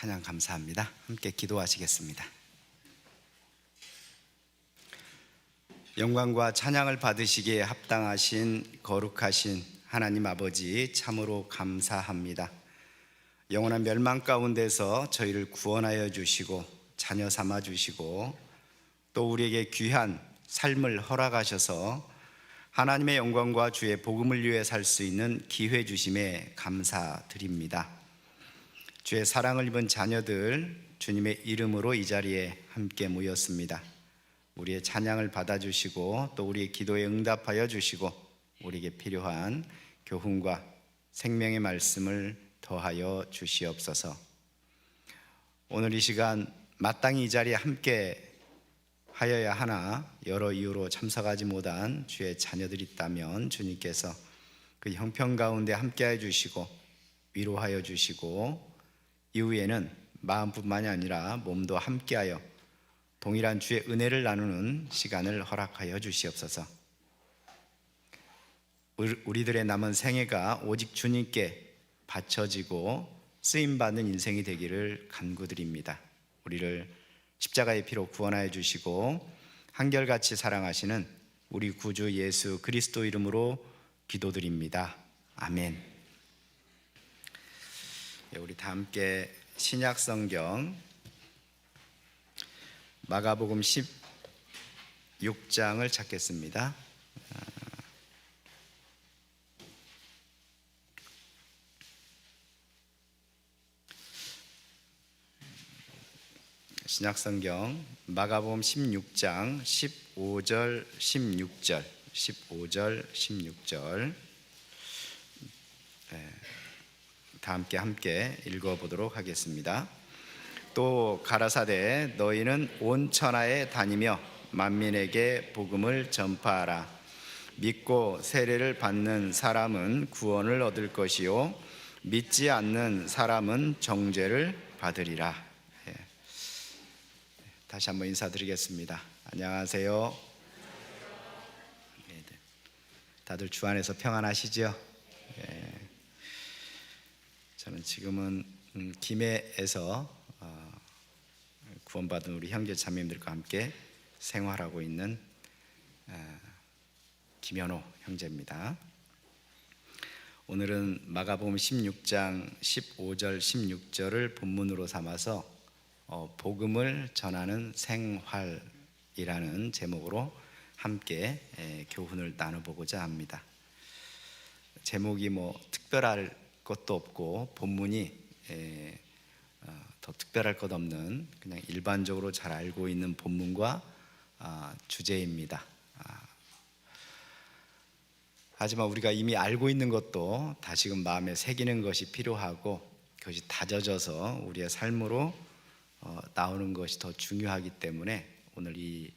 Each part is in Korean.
찬양 감사합니다. 함께 기도하시겠습니다. 영광과 찬양을 받으시기에 합당하신 거룩하신 하나님 아버지, 참으로 감사합니다. 영원한 멸망 가운데서 저희를 구원하여 주시고 자녀 삼아 주시고 또 우리에게 귀한 삶을 허락하셔서 하나님의 영광과 주의 복음을 위해 살 수 있는 기회 주심에 감사드립니다. 주의 사랑을 입은 자녀들, 주님의 이름으로 이 자리에 함께 모였습니다. 우리의 찬양을 받아주시고 또 우리의 기도에 응답하여 주시고 우리에게 필요한 교훈과 생명의 말씀을 더하여 주시옵소서. 오늘 이 시간 마땅히 이 자리에 함께 하여야 하나 여러 이유로 참석하지 못한 주의 자녀들이 있다면 주님께서 그 형편 가운데 함께해 주시고 위로하여 주시고 이후에는 마음뿐만이 아니라 몸도 함께하여 동일한 주의 은혜를 나누는 시간을 허락하여 주시옵소서. 우리들의 남은 생애가 오직 주님께 바쳐지고 쓰임받는 인생이 되기를 간구드립니다. 우리를 십자가의 피로 구원하여 주시고 한결같이 사랑하시는 우리 구주 예수 그리스도 이름으로 기도드립니다. 아멘. 우리 다 함께 신약 성경 마가복음 16장을 찾겠습니다. 신약 성경 마가복음 16장 15절 16절 다 함께 읽어보도록 하겠습니다. 또 가라사대 너희는 온 천하에 다니며 만민에게 복음을 전파하라. 믿고 세례를 받는 사람은 구원을 얻을 것이요 믿지 않는 사람은 정죄를 받으리라. 다시 한번 인사드리겠습니다. 안녕하세요. 다들 주 안에서 평안하시죠? 저는 지금은 김해에서 구원받은 우리 형제 자매님들과 함께 생활하고 있는 김현호 형제입니다. 오늘은 마가복음 16장 15절 16절을 본문으로 삼아서 복음을 전하는 생활이라는 제목으로 함께 교훈을 나눠보고자 합니다. 제목이 특별할 것도 없고 본문이 더 특별할 것 없는 그냥 일반적으로 잘 알고 있는 본문과 주제입니다. 하지만 우리가 이미 알고 있는 것도 다시금 마음에 새기는 것이 필요하고 그것이 다져져서 우리의 삶으로 나오는 것이 더 중요하기 때문에 오늘 이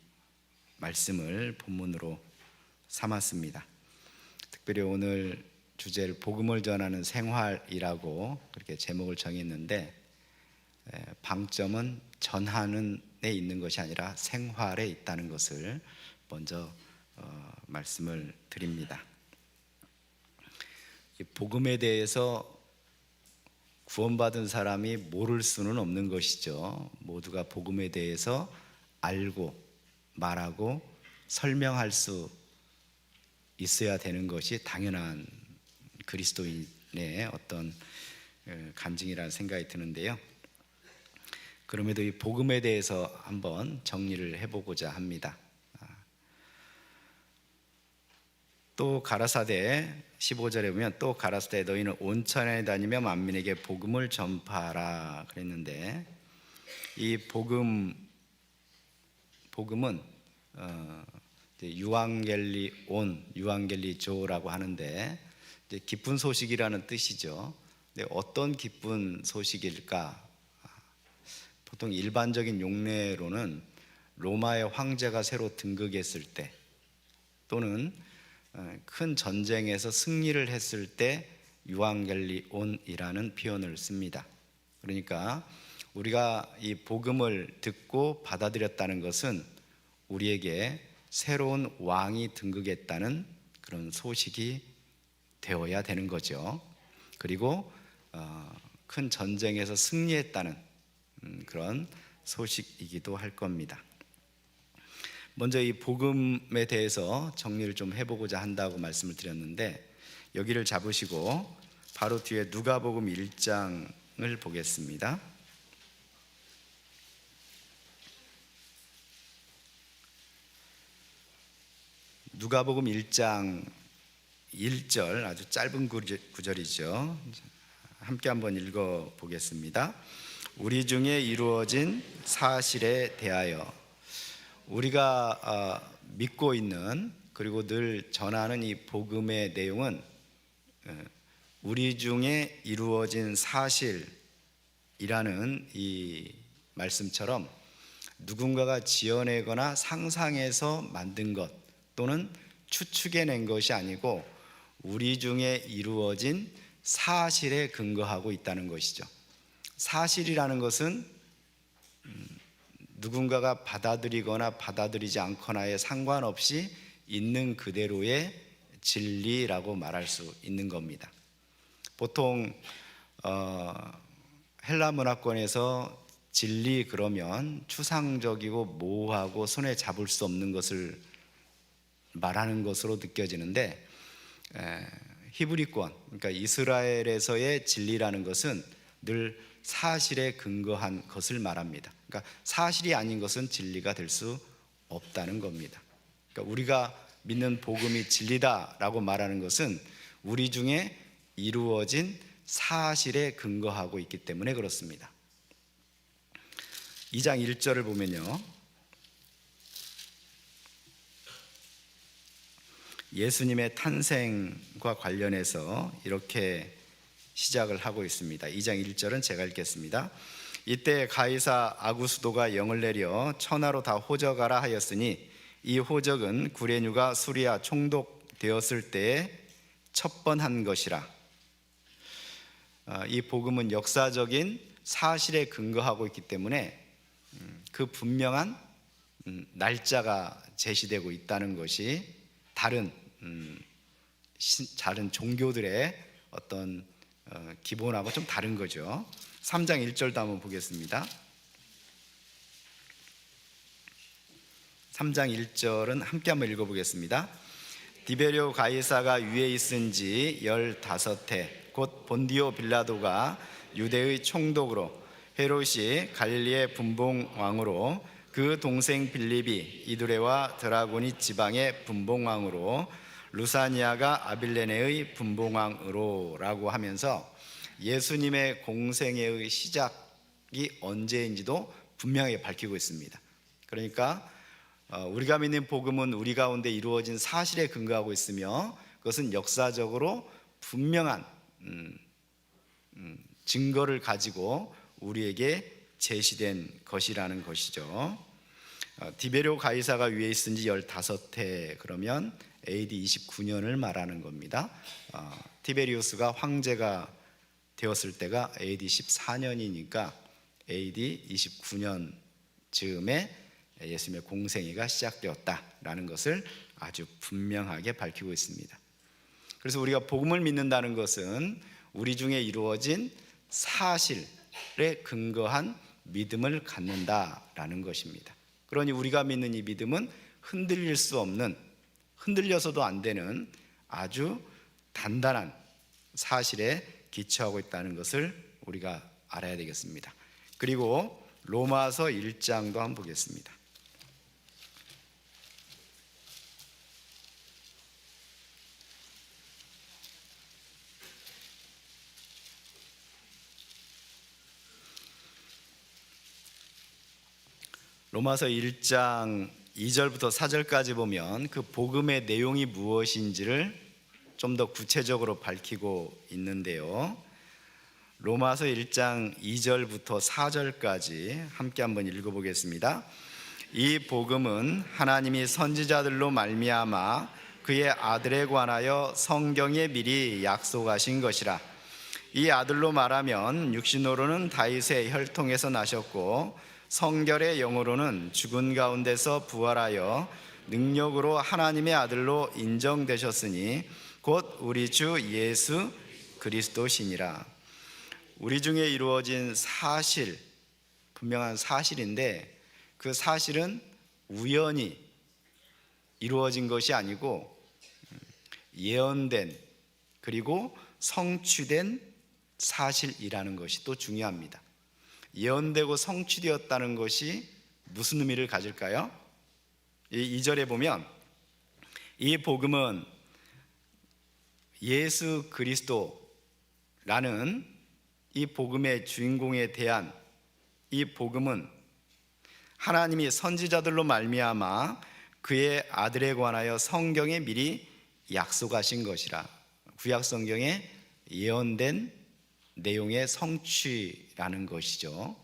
말씀을 본문으로 삼았습니다. 특별히 오늘 주제를 복음을 전하는 생활이라고 그렇게 제목을 정했는데 방점은 전하는 데 있는 것이 아니라 생활에 있다는 것을 먼저 말씀을 드립니다. 이 복음에 대해서 구원받은 사람이 모를 수는 없는 것이죠. 모두가 복음에 대해서 알고 말하고 설명할 수 있어야 되는 것이 당연한 그리스도인의 어떤 간증이라는 생각이 드는데요. 그럼에도 이 복음에 대해서 한번 정리를 해보고자 합니다. 또 가라사대 15절에 보면 또 가라사대 너희는 온 천하에 다니며 만민에게 복음을 전파하라 그랬는데 이 복음은 유앙겔리조라고 하는데 이제 기쁜 소식이라는 뜻이죠. 근데 어떤 기쁜 소식일까? 보통 일반적인 용례로는 로마의 황제가 새로 등극했을 때 또는 큰 전쟁에서 승리를 했을 때 유앙겔리온이라는 표현을 씁니다. 그러니까 우리가 이 복음을 듣고 받아들였다는 것은 우리에게 새로운 왕이 등극했다는 그런 소식이 되어야 되는 거죠. 그리고 큰 전쟁에서 승리했다는 그런 소식이기도 할 겁니다. 먼저 이 복음에 대해서 정리를 좀 해보고자 한다고 말씀을 드렸는데, 여기를 잡으시고 바로 뒤에 누가복음 1장을 보겠습니다. 누가복음 1장 1절, 아주 짧은 구절이죠. 함께 한번 읽어보겠습니다. 우리 중에 이루어진 사실에 대하여. 우리가 믿고 있는, 그리고 늘 전하는 이 복음의 내용은 우리 중에 이루어진 사실이라는 이 말씀처럼 누군가가 지어내거나 상상해서 만든 것 또는 추측해낸 것이 아니고 우리 중에 이루어진 사실에 근거하고 있다는 것이죠. 사실이라는 것은 누군가가 받아들이거나 받아들이지 않거나에 상관없이 있는 그대로의 진리라고 말할 수 있는 겁니다. 보통 헬라 문화권에서 진리 그러면 추상적이고 모호하고 손에 잡을 수 없는 것을 말하는 것으로 느껴지는데, 히브리권, 그러니까 이스라엘에서의 진리라는 것은 늘 사실에 근거한 것을 말합니다. 그러니까 사실이 아닌 것은 진리가 될 수 없다는 겁니다. 그러니까 우리가 믿는 복음이 진리다라고 말하는 것은 우리 중에 이루어진 사실에 근거하고 있기 때문에 그렇습니다. 2장 1절을 보면요, 예수님의 탄생과 관련해서 이렇게 시작을 하고 있습니다. 2장 1절은 제가 읽겠습니다. 이때 가이사 아구스도가 영을 내려 천하로 다 호적하라 하였으니 이 호적은 구레뉴가 수리아 총독되었을 때에 첫 번 한 것이라. 이 복음은 역사적인 사실에 근거하고 있기 때문에 그 분명한 날짜가 제시되고 있다는 것이 다른 종교들의 어떤 기본하고 좀 다른 거죠. 3장 1절도 한번 보겠습니다. 3장 1절은 함께 한번 읽어보겠습니다. 디베리오 가이사가 위에 있은 지 15해 곧 본디오 빌라도가 유대의 총독으로, 헤롯이 갈릴리의 분봉왕으로, 그 동생 빌립이 이두레와 드라고니 지방의 분봉왕으로, 루사니아가 아빌레네의 분봉왕으로 라고 하면서 예수님의 공생애의 시작이 언제인지도 분명하게 밝히고 있습니다. 그러니까 우리가 믿는 복음은 우리 가운데 이루어진 사실에 근거하고 있으며 그것은 역사적으로 분명한 증거를 가지고 우리에게 제시된 것이라는 것이죠. 디베리오 가이사가 위에 있은 지 15해 그러면 AD 29년을 말하는 겁니다. 티베리우스가 황제가 되었을 때가 AD 14년이니까 AD 29년 즈음에 예수님의 공생애가 시작되었다라는 것을 아주 분명하게 밝히고 있습니다. 그래서 우리가 복음을 믿는다는 것은 우리 중에 이루어진 사실에 근거한 믿음을 갖는다라는 것입니다. 그러니 우리가 믿는 이 믿음은 흔들릴 수 없는, 흔들려서도 안 되는 아주 단단한 사실에 기초하고 있다는 것을 우리가 알아야 되겠습니다. 그리고 로마서 1장도 한번 보겠습니다. 로마서 1장 2절부터 4절까지 보면 그 복음의 내용이 무엇인지를 좀 더 구체적으로 밝히고 있는데요. 로마서 1장 2절부터 4절까지 함께 한번 읽어보겠습니다. 이 복음은 하나님이 선지자들로 말미암아 그의 아들에 관하여 성경에 미리 약속하신 것이라. 이 아들로 말하면 육신으로는 다윗의 혈통에서 나셨고 성결의 영으로는 죽은 가운데서 부활하여 능력으로 하나님의 아들로 인정되셨으니 곧 우리 주 예수 그리스도시니라. 우리 중에 이루어진 사실에 분명한 사실인데 그 사실은 우연히 이루어진 것이 아니고 예언된 그리고 성취된 사실이라는 것이 또 중요합니다. 예언되고 성취되었다는 것이 무슨 의미를 가질까요? 이 2절에 보면 이 복음은 예수 그리스도라는 이 복음의 주인공에 대한 이 복음은 하나님이 선지자들로 말미암아 그의 아들에 관하여 성경에 미리 약속하신 것이라. 구약 성경에 예언된 내용의 성취라는 것이죠.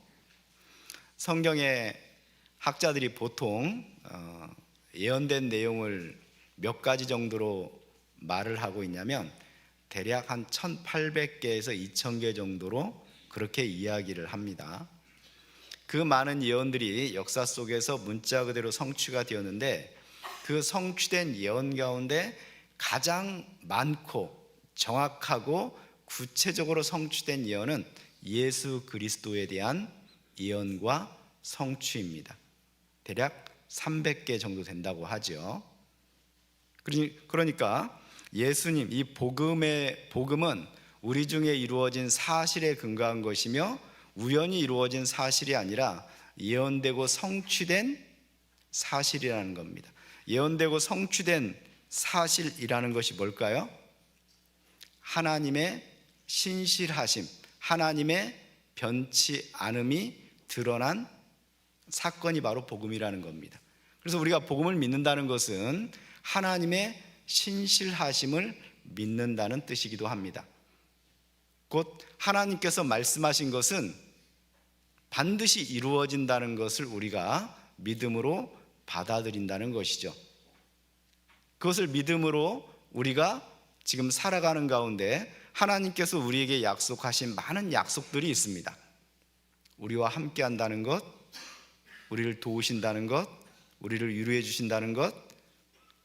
성경의 학자들이 보통 예언된 내용을 몇 가지 정도로 말을 하고 있냐면 대략 한 1800개에서 2000개 정도로 그렇게 이야기를 합니다. 그 많은 예언들이 역사 속에서 문자 그대로 성취가 되었는데 그 성취된 예언 가운데 가장 많고 정확하고 구체적으로 성취된 예언은 예수 그리스도에 대한 예언과 성취입니다. 대략 300개 정도 된다고 하죠. 그러니까 예수님, 이 복음은 우리 중에 이루어진 사실에 근거한 것이며 우연히 이루어진 사실이 아니라 예언되고 성취된 사실이라는 겁니다. 예언되고 성취된 사실이라는 것이 뭘까요? 하나님의 신실하심, 하나님의 변치 않음이 드러난 사건이 바로 복음이라는 겁니다. 그래서 우리가 복음을 믿는다는 것은 하나님의 신실하심을 믿는다는 뜻이기도 합니다. 곧 하나님께서 말씀하신 것은 반드시 이루어진다는 것을 우리가 믿음으로 받아들인다는 것이죠. 그것을 믿음으로 우리가 지금 살아가는 가운데 하나님께서 우리에게 약속하신 많은 약속들이 있습니다. 우리와 함께 한다는 것, 우리를 도우신다는 것, 우리를 위로해 주신다는 것.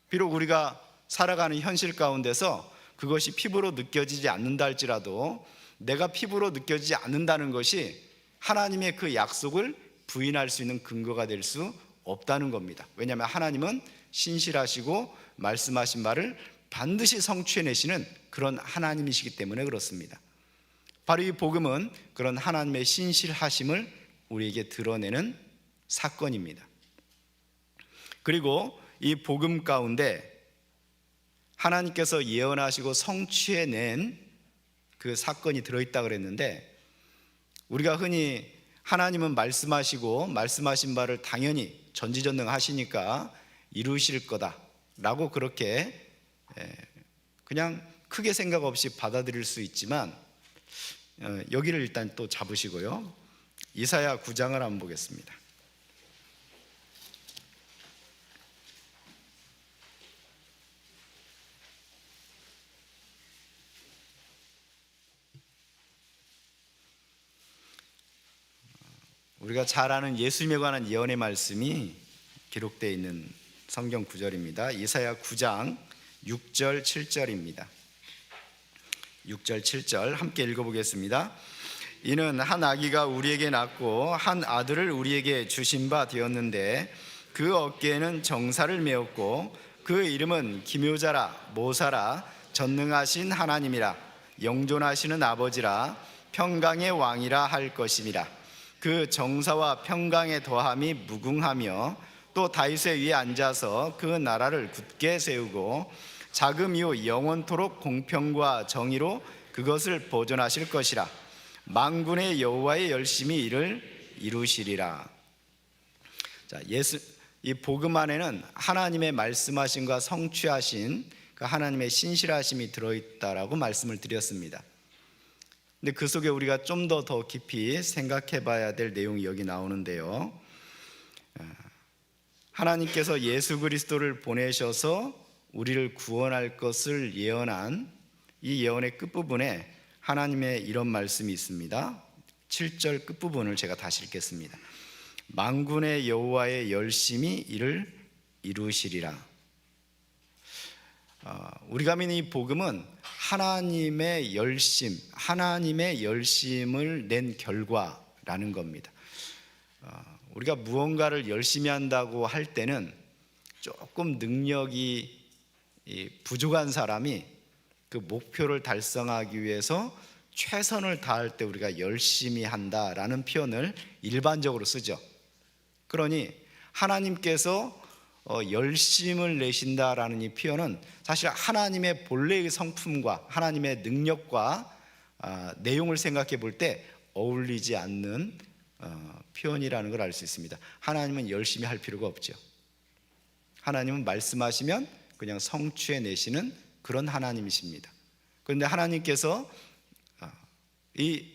비록 우리가 살아가는 현실 가운데서 그것이 피부로 느껴지지 않는다 할지라도 내가 피부로 느껴지지 않는다는 것이 하나님의 그 약속을 부인할 수 있는 근거가 될 수 없다는 겁니다. 왜냐하면 하나님은 신실하시고 말씀하신 말을 반드시 성취해내시는 그런 하나님이시기 때문에 그렇습니다. 바로 이 복음은 그런 하나님의 신실하심을 우리에게 드러내는 사건입니다. 그리고 이 복음 가운데 하나님께서 예언하시고 성취해낸 그 사건이 들어있다 그랬는데, 우리가 흔히 하나님은 말씀하시고 말씀하신 바를 당연히 전지전능하시니까 이루실 거다라고 그렇게 그냥 크게 생각 없이 받아들일 수 있지만, 여기를 일단 또 잡으시고요, 이사야 9장을 한번 보겠습니다. 우리가 잘 아는 예수님에 관한 예언의 말씀이 기록되어 있는 성경 구절입니다. 이사야 9장 6절 7절입니다. 6절 7절 함께 읽어보겠습니다. 이는 한 아기가 우리에게 낳고 한 아들을 우리에게 주신 바 되었는데 그 어깨에는 정사를 메었고 그 이름은 기묘자라 모사라 전능하신 하나님이라 영존하시는 아버지라 평강의 왕이라 할 것임이라. 그 정사와 평강의 더함이 무궁하며 또 다윗의 위에 앉아서 그 나라를 굳게 세우고 자금 이후 영원토록 공평과 정의로 그것을 보존하실 것이라. 만군의 여호와의 열심히 이를 이루시리라. 자, 이 복음 안에는 하나님의 말씀하심과 성취하신 그 하나님의 신실하심이 들어있다라고 말씀을 드렸습니다. 근데 그 속에 우리가 좀 더 깊이 생각해 봐야 될 내용이 여기 나오는데요, 하나님께서 예수 그리스도를 보내셔서 우리를 구원할 것을 예언한 이 예언의 끝부분에 하나님의 이런 말씀이 있습니다. 7절 끝부분을 제가 다시 읽겠습니다. 만군의 여호와의 열심히 이를 이루시리라. 우리가 믿는 이 복음은 하나님의 열심을 낸 결과라는 겁니다. 우리가 무언가를 열심히 한다고 할 때는 조금 능력이 부족한 사람이 그 목표를 달성하기 위해서 최선을 다할 때 우리가 열심히 한다라는 표현을 일반적으로 쓰죠. 그러니 하나님께서 열심을 내신다라는 이 표현은 사실 하나님의 본래의 성품과 하나님의 능력과 내용을 생각해 볼 때 어울리지 않는 표현이라는 걸 알 수 있습니다. 하나님은 열심히 할 필요가 없죠. 하나님은 말씀하시면 그냥 성취해 내시는 그런 하나님이십니다. 그런데 하나님께서 이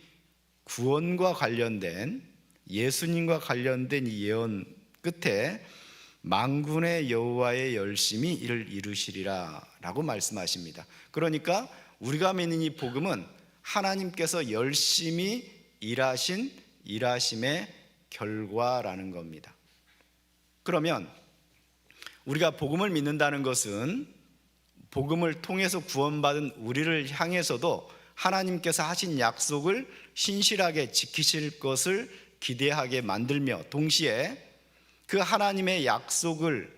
구원과 관련된 예수님과 관련된 이 예언 끝에 만군의 여호와의 열심히 이를 이루시리라 라고 말씀하십니다. 그러니까 우리가 믿는 이 복음은 하나님께서 열심히 일하신 일하심의 결과라는 겁니다. 그러면 우리가 복음을 믿는다는 것은 복음을 통해서 구원받은 우리를 향해서도 하나님께서 하신 약속을 신실하게 지키실 것을 기대하게 만들며 동시에 그 하나님의 약속을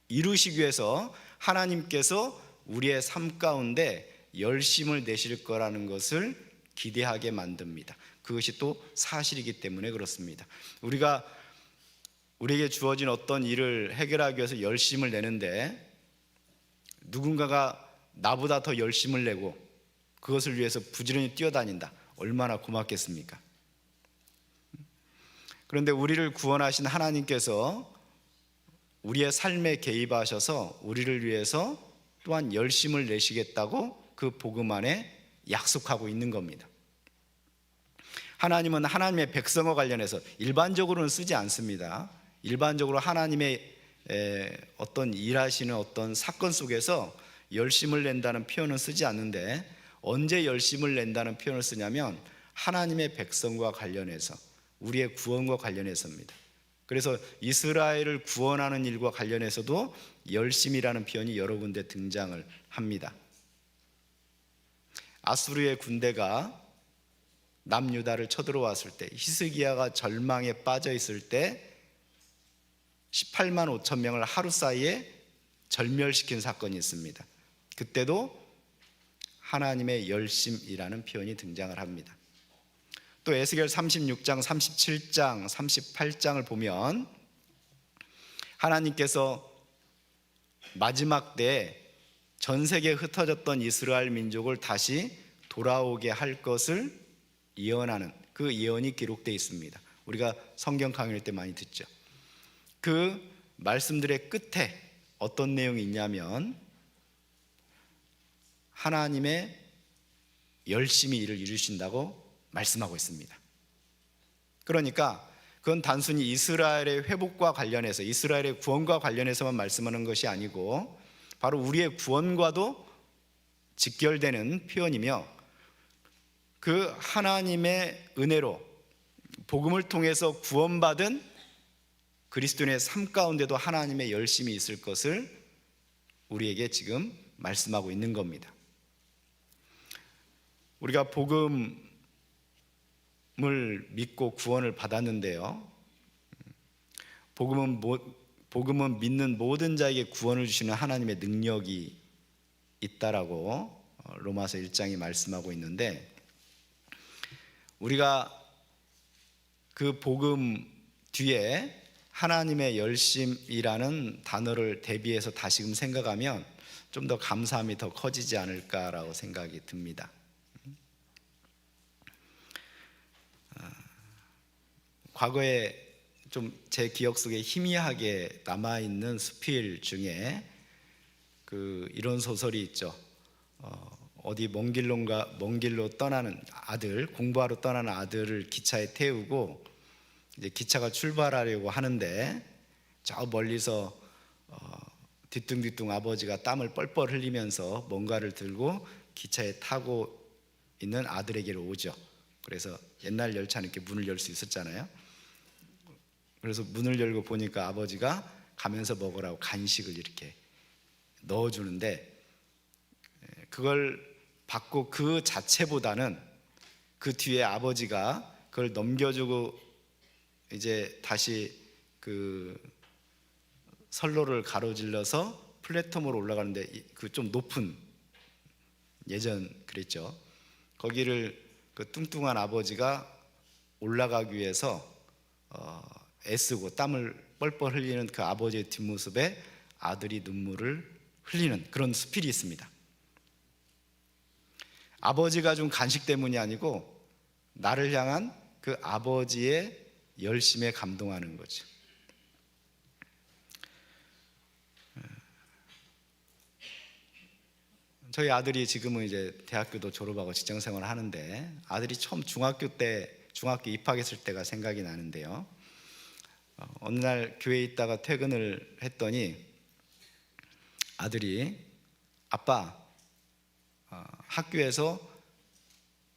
이루시기 위해서 하나님께서 우리의 삶 가운데 열심을 내실 거라는 것을 기대하게 만듭니다. 그것이 또 사실이기 때문에 그렇습니다. 우리에게 주어진 어떤 일을 해결하기 위해서 열심을 내는데 누군가가 나보다 더 열심을 내고 그것을 위해서 부지런히 뛰어다닌다. 얼마나 고맙겠습니까? 그런데 우리를 구원하신 하나님께서 우리의 삶에 개입하셔서 우리를 위해서 또한 열심을 내시겠다고 그 복음 안에 약속하고 있는 겁니다. 하나님은 하나님의 백성과 관련해서 일반적으로는 쓰지 않습니다. 일반적으로 하나님의 어떤 일하시는 어떤 사건 속에서 열심을 낸다는 표현은 쓰지 않는데 언제 열심을 낸다는 표현을 쓰냐면 하나님의 백성과 관련해서 우리의 구원과 관련해서입니다. 그래서 이스라엘을 구원하는 일과 관련해서도 열심이라는 표현이 여러 군데 등장을 합니다. 아수르의 군대가 남유다를 쳐들어왔을 때 히스기야가 절망에 빠져 있을 때 18만 5천 명을 하루 사이에 절멸시킨 사건이 있습니다. 그때도 하나님의 열심이라는 표현이 등장을 합니다. 또 에스겔 36장, 37장, 38장을 보면 하나님께서 마지막 때에 전 세계에 흩어졌던 이스라엘 민족을 다시 돌아오게 할 것을 예언하는 그 예언이 기록되어 있습니다. 우리가 성경 강의할 때 많이 듣죠. 그 말씀들의 끝에 어떤 내용이 있냐면 하나님의 열심히 일을 이루신다고 말씀하고 있습니다. 그러니까 그건 단순히 이스라엘의 회복과 관련해서 이스라엘의 구원과 관련해서만 말씀하는 것이 아니고 바로 우리의 구원과도 직결되는 표현이며 그 하나님의 은혜로 복음을 통해서 구원받은 그리스도인의 삶 가운데도 하나님의 열심이 있을 것을 우리에게 지금 말씀하고 있는 겁니다. 우리가 복음을 믿고 구원을 받았는데요, 복음은 믿는 모든 자에게 구원을 주시는 하나님의 능력이 있다라고 로마서 1장이 말씀하고 있는데 우리가 그 복음 뒤에 하나님의 열심이라는 단어를 대비해서 다시금 생각하면 좀 더 감사함이 더 커지지 않을까라고 생각이 듭니다. 과거에 좀 제 기억 속에 희미하게 남아있는 수필 중에 이런 소설이 있죠. 어디 먼 길로 떠나는 아들, 공부하러 떠나는 아들을 기차에 태우고 이제 기차가 출발하려고 하는데 저 멀리서 뒤뚱뒤뚱 아버지가 땀을 뻘뻘 흘리면서 뭔가를 들고 기차에 타고 있는 아들에게로 오죠. 그래서 옛날 열차는 이렇게 문을 열 수 있었잖아요. 그래서 문을 열고 보니까 아버지가 가면서 먹으라고 간식을 이렇게 넣어주는데 그걸 받고 그 자체보다는 그 뒤에 아버지가 그걸 넘겨주고 이제 다시 그 선로를 가로질러서 플랫폼으로 올라가는데 그 좀 높은, 예전 그랬죠. 거기를 그 뚱뚱한 아버지가 올라가기 위해서 애쓰고 땀을 뻘뻘 흘리는 그 아버지의 뒷모습에 아들이 눈물을 흘리는 그런 수필이 있습니다. 아버지가 준 간식 때문이 아니고 나를 향한 그 아버지의 열심에 감동하는 거죠. 저희 아들이 지금은 이제 대학교도 졸업하고 직장생활을 하는데, 아들이 처음 중학교 입학했을 때가 생각이 나는데요. 어느 날 교회에 있다가 퇴근을 했더니 아들이 아빠, 학교에서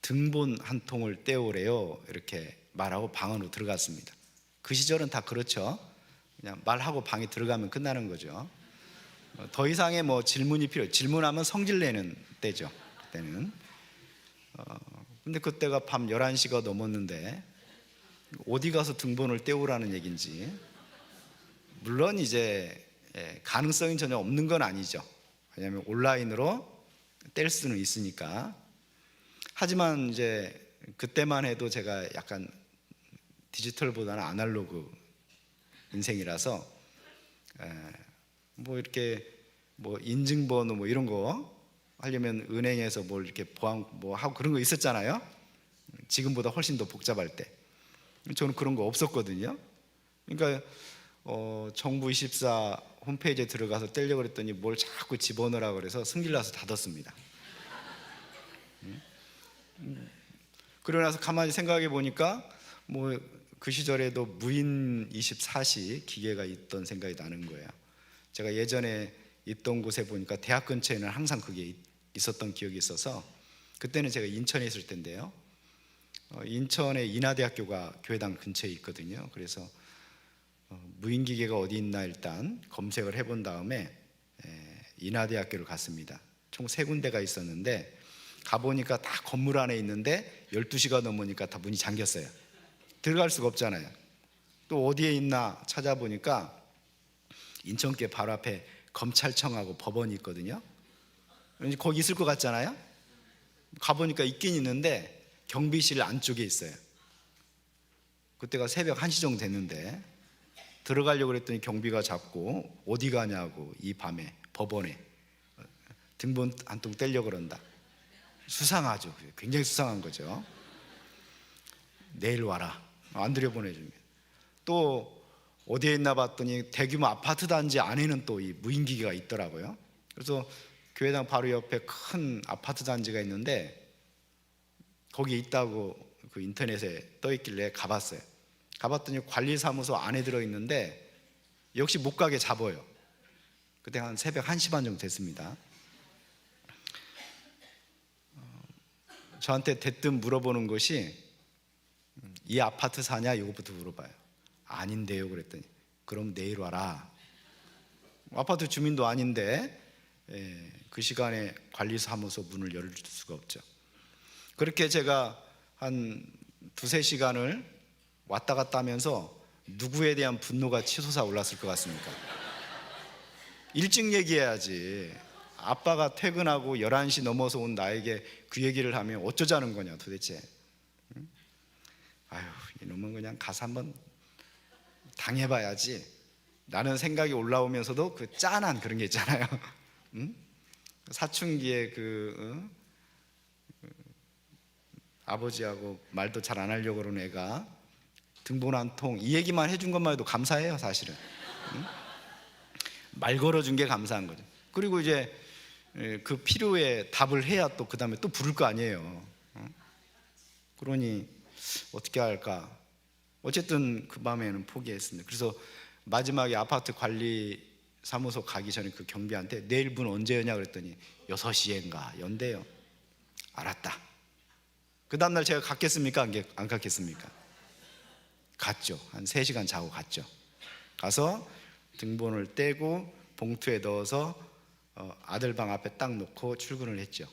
등본 한 통을 떼오래요, 이렇게 말하고 방 안으로 들어갔습니다. 그 시절은 다 그렇죠. 그냥 말하고 방에 들어가면 끝나는 거죠. 더 이상의 뭐 질문이 질문하면 성질내는 때죠, 그때는. 근데 그때가 밤 11시가 넘었는데 어디 가서 등본을 떼오라는 얘기인지, 물론 이제 가능성이 전혀 없는 건 아니죠. 왜냐하면 온라인으로 뗄 수는 있으니까. 하지만 이제 그때만 해도 제가 약간 디지털보다는 아날로그 인생이라서 뭐 이렇게 뭐 인증번호 뭐 이런 거 하려면 은행에서 뭘 이렇게 보안 뭐 하고 그런 거 있었잖아요. 지금보다 훨씬 더 복잡할 때. 저는 그런 거 없었거든요. 그러니까 정부 24 홈페이지에 들어가서 떼려고 그랬더니 뭘 자꾸 집어넣으라고 그래서 승질나서 닫았습니다. 그러고 나서 가만히 생각해 보니까 뭐 그 시절에도 무인 24시 기계가 있던 생각이 나는 거예요. 제가 예전에 있던 곳에 보니까 대학 근처에는 항상 그게 있었던 기억이 있어서, 그때는 제가 인천에 있을 때인데요. 인천에 인하대학교가 교회당 근처에 있거든요. 그래서 무인기계가 어디 있나 일단 검색을 해본 다음에 인하대학교를 갔습니다. 총 3군데가 있었는데 가보니까 다 건물 안에 있는데 12시가 넘으니까 다 문이 잠겼어요. 들어갈 수가 없잖아요. 또 어디에 있나 찾아보니까 인천교 바로 앞에 검찰청하고 법원이 있거든요. 왠지 거기 있을 것 같잖아요. 가보니까 있긴 있는데 경비실 안쪽에 있어요. 그때가 새벽 1시 정도 됐는데 들어가려고 그랬더니 경비가 잡고 어디 가냐고, 이 밤에 법원에 등본 한 통 떼려고 그런다. 수상하죠. 굉장히 수상한 거죠. 내일 와라, 안 들여보내주면. 또 어디에 있나 봤더니 대규모 아파트 단지 안에는 또 이 무인기계가 있더라고요. 그래서 교회당 바로 옆에 큰 아파트 단지가 있는데 거기 있다고 그 인터넷에 떠 있길래 가봤어요. 가봤더니 관리사무소 안에 들어있는데 역시 못 가게 잡아요. 그때 한 새벽 1시 반 정도 됐습니다. 저한테 대뜸 물어보는 것이 이 아파트 사냐 이것부터 물어봐요. 아닌데요 그랬더니 그럼 내일 와라. 아파트 주민도 아닌데 그 시간에 관리사무소 문을 열 수가 없죠. 그렇게 제가 한 2-3시간을 왔다 갔다 하면서 누구에 대한 분노가 치솟아 올랐을 것 같습니까? 일찍 얘기해야지. 아빠가 퇴근하고 11시 넘어서 온 나에게 그 얘기를 하면 어쩌자는 거냐 도대체. 아유, 이놈은 그냥 가서 한번 당해봐야지 라는 생각이 올라오면서도 그 짠한 그런 게 있잖아요. 사춘기에 아버지하고 말도 잘 안 하려고 그러는 애가 등본 한 통, 이 얘기만 해준 것만 해도 감사해요 사실은. 말 걸어준 게 감사한 거죠. 그리고 이제 그 필요에 답을 해야 또 그 다음에 또 부를 거 아니에요. 그러니 어떻게 할까. 어쨌든 그 밤에는 포기했습니다. 그래서 마지막에 아파트 관리 사무소 가기 전에 그 경비한테 내일 문 언제 여냐 그랬더니 6시인가 연대요. 알았다. 그 다음날 제가 갔겠습니까? 안 갔겠습니까? 갔죠. 한 3시간 자고 갔죠. 가서 등본을 떼고 봉투에 넣어서 아들 방 앞에 딱 놓고 출근을 했죠.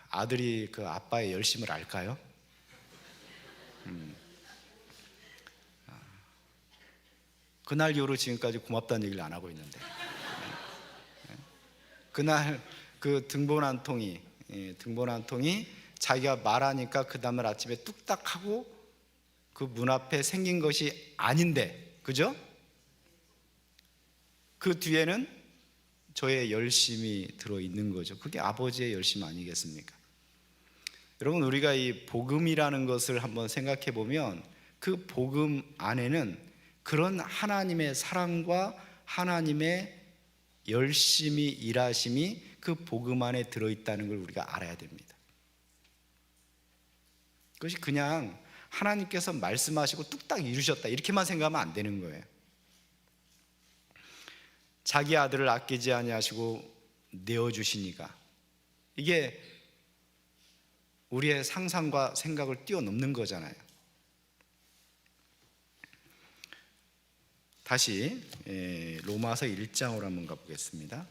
아들이 그 아빠의 열심을 알까요? 그날 이후로 지금까지 고맙다는 얘기를 안 하고 있는데, 그날 그 등본 한 통이 자기가 말하니까 그 다음날 아침에 뚝딱 하고 그 문 앞에 생긴 것이 아닌데, 그죠? 그 뒤에는 저의 열심이 들어있는 거죠. 그게 아버지의 열심 아니겠습니까? 여러분, 우리가 이 복음이라는 것을 한번 생각해 보면 그 복음 안에는 그런 하나님의 사랑과 하나님의 열심히 일하심이 그 복음 안에 들어있다는 걸 우리가 알아야 됩니다. 그것이 그냥 하나님께서 말씀하시고 뚝딱 이루셨다 이렇게만 생각하면 안 되는 거예요. 자기 아들을 아끼지 아니하시고 내어주시니까, 이게 우리의 상상과 생각을 뛰어넘는 거잖아요. 다시 로마서 1장으로 한번 가보겠습니다.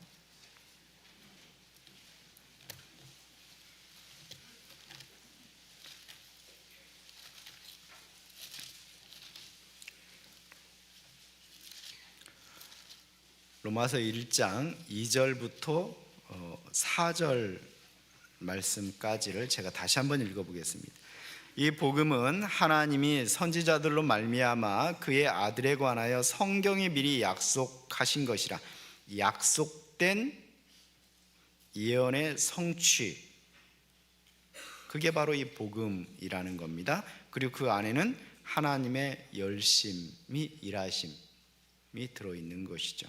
로마서 1장 2절부터 4절 말씀까지를 제가 다시 한번 읽어보겠습니다. 이 복음은 하나님이 선지자들로 말미암아 그의 아들에 관하여 성경이 미리 약속하신 것이라. 약속된 예언의 성취, 그게 바로 이 복음이라는 겁니다. 그리고 그 안에는 하나님의 열심이 일하심이 들어있는 것이죠.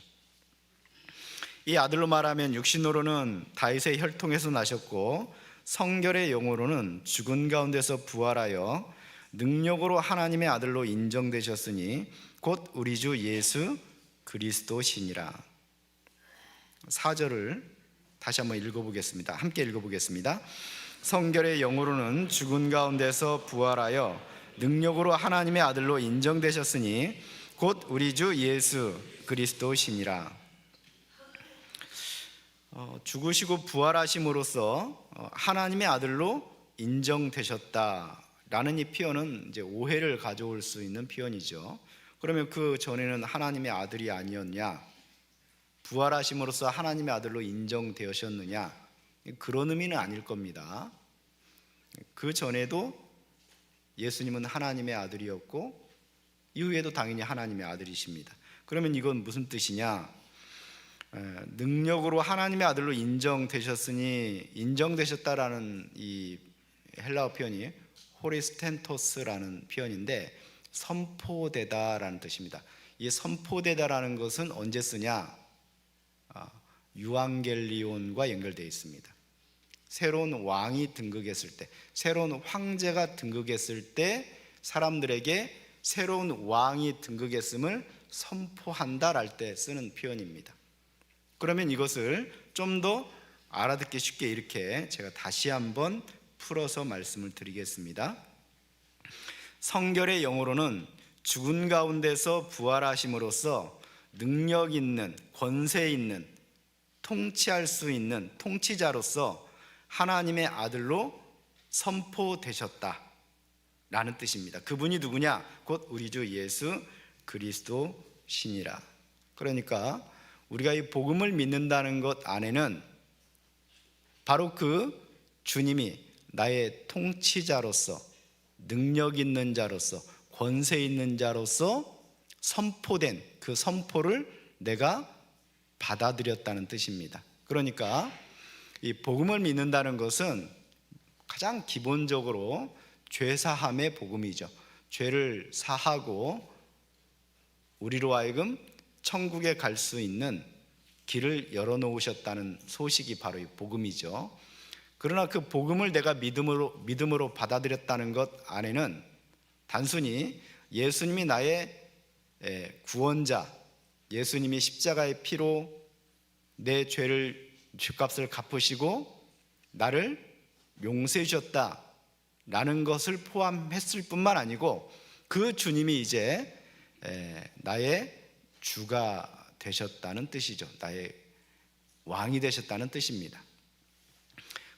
이 아들로 말하면 육신으로는 다윗의 혈통에서 나셨고 성결의 영으로는 죽은 가운데서 부활하여 능력으로 하나님의 아들로 인정되셨으니 곧 우리 주 예수 그리스도시니라. 4절을 다시 한번 읽어보겠습니다. 함께 읽어보겠습니다. 성결의 영으로는 죽은 가운데서 부활하여 능력으로 하나님의 아들로 인정되셨으니 곧 우리 주 예수 그리스도시니라. 죽으시고 부활하심으로써 하나님의 아들로 인정되셨다라는 이 표현은 이제 오해를 가져올 수 있는 표현이죠. 그러면 그 전에는 하나님의 아들이 아니었냐? 부활하심으로써 하나님의 아들로 인정되셨느냐? 그런 의미는 아닐 겁니다. 그 전에도 예수님은 하나님의 아들이었고 이후에도 당연히 하나님의 아들이십니다. 그러면 이건 무슨 뜻이냐? 능력으로 하나님의 아들로 인정되셨으니, 인정되셨다라는 이 헬라어 표현이 호리스텐토스라는 표현인데 선포되다라는 뜻입니다. 이 선포되다라는 것은 언제 쓰냐? 유앙겔리온과 연결되어 있습니다. 새로운 왕이 등극했을 때, 새로운 황제가 등극했을 때 사람들에게 새로운 왕이 등극했음을 선포한다랄 때 쓰는 표현입니다. 그러면 이것을 좀 더 알아듣기 쉽게 이렇게 제가 다시 한번 풀어서 말씀을 드리겠습니다. 성결의 영으로는 죽은 가운데서 부활하심으로써 능력 있는, 권세 있는, 통치할 수 있는 통치자로서 하나님의 아들로 선포되셨다 라는 뜻입니다. 그분이 누구냐? 곧 우리 주 예수 그리스도시니라. 그러니까 우리가 이 복음을 믿는다는 것 안에는 바로 그 주님이 나의 통치자로서, 능력 있는 자로서, 권세 있는 자로서 선포된 그 선포를 내가 받아들였다는 뜻입니다. 그러니까 이 복음을 믿는다는 것은 가장 기본적으로 죄사함의 복음이죠. 죄를 사하고 우리로 하여금 천국에 갈 수 있는 길을 열어놓으셨다는 소식이 바로 이 복음이죠. 그러나 그 복음을 내가 믿음으로 받아들였다는 것 안에는 단순히 예수님이 나의 구원자, 예수님이 십자가의 피로 내 죄값을 갚으시고 나를 용서해 주셨다라는 것을 포함했을 뿐만 아니고 그 주님이 이제 나의 주가 되셨다는 뜻이죠. 나의 왕이 되셨다는 뜻입니다.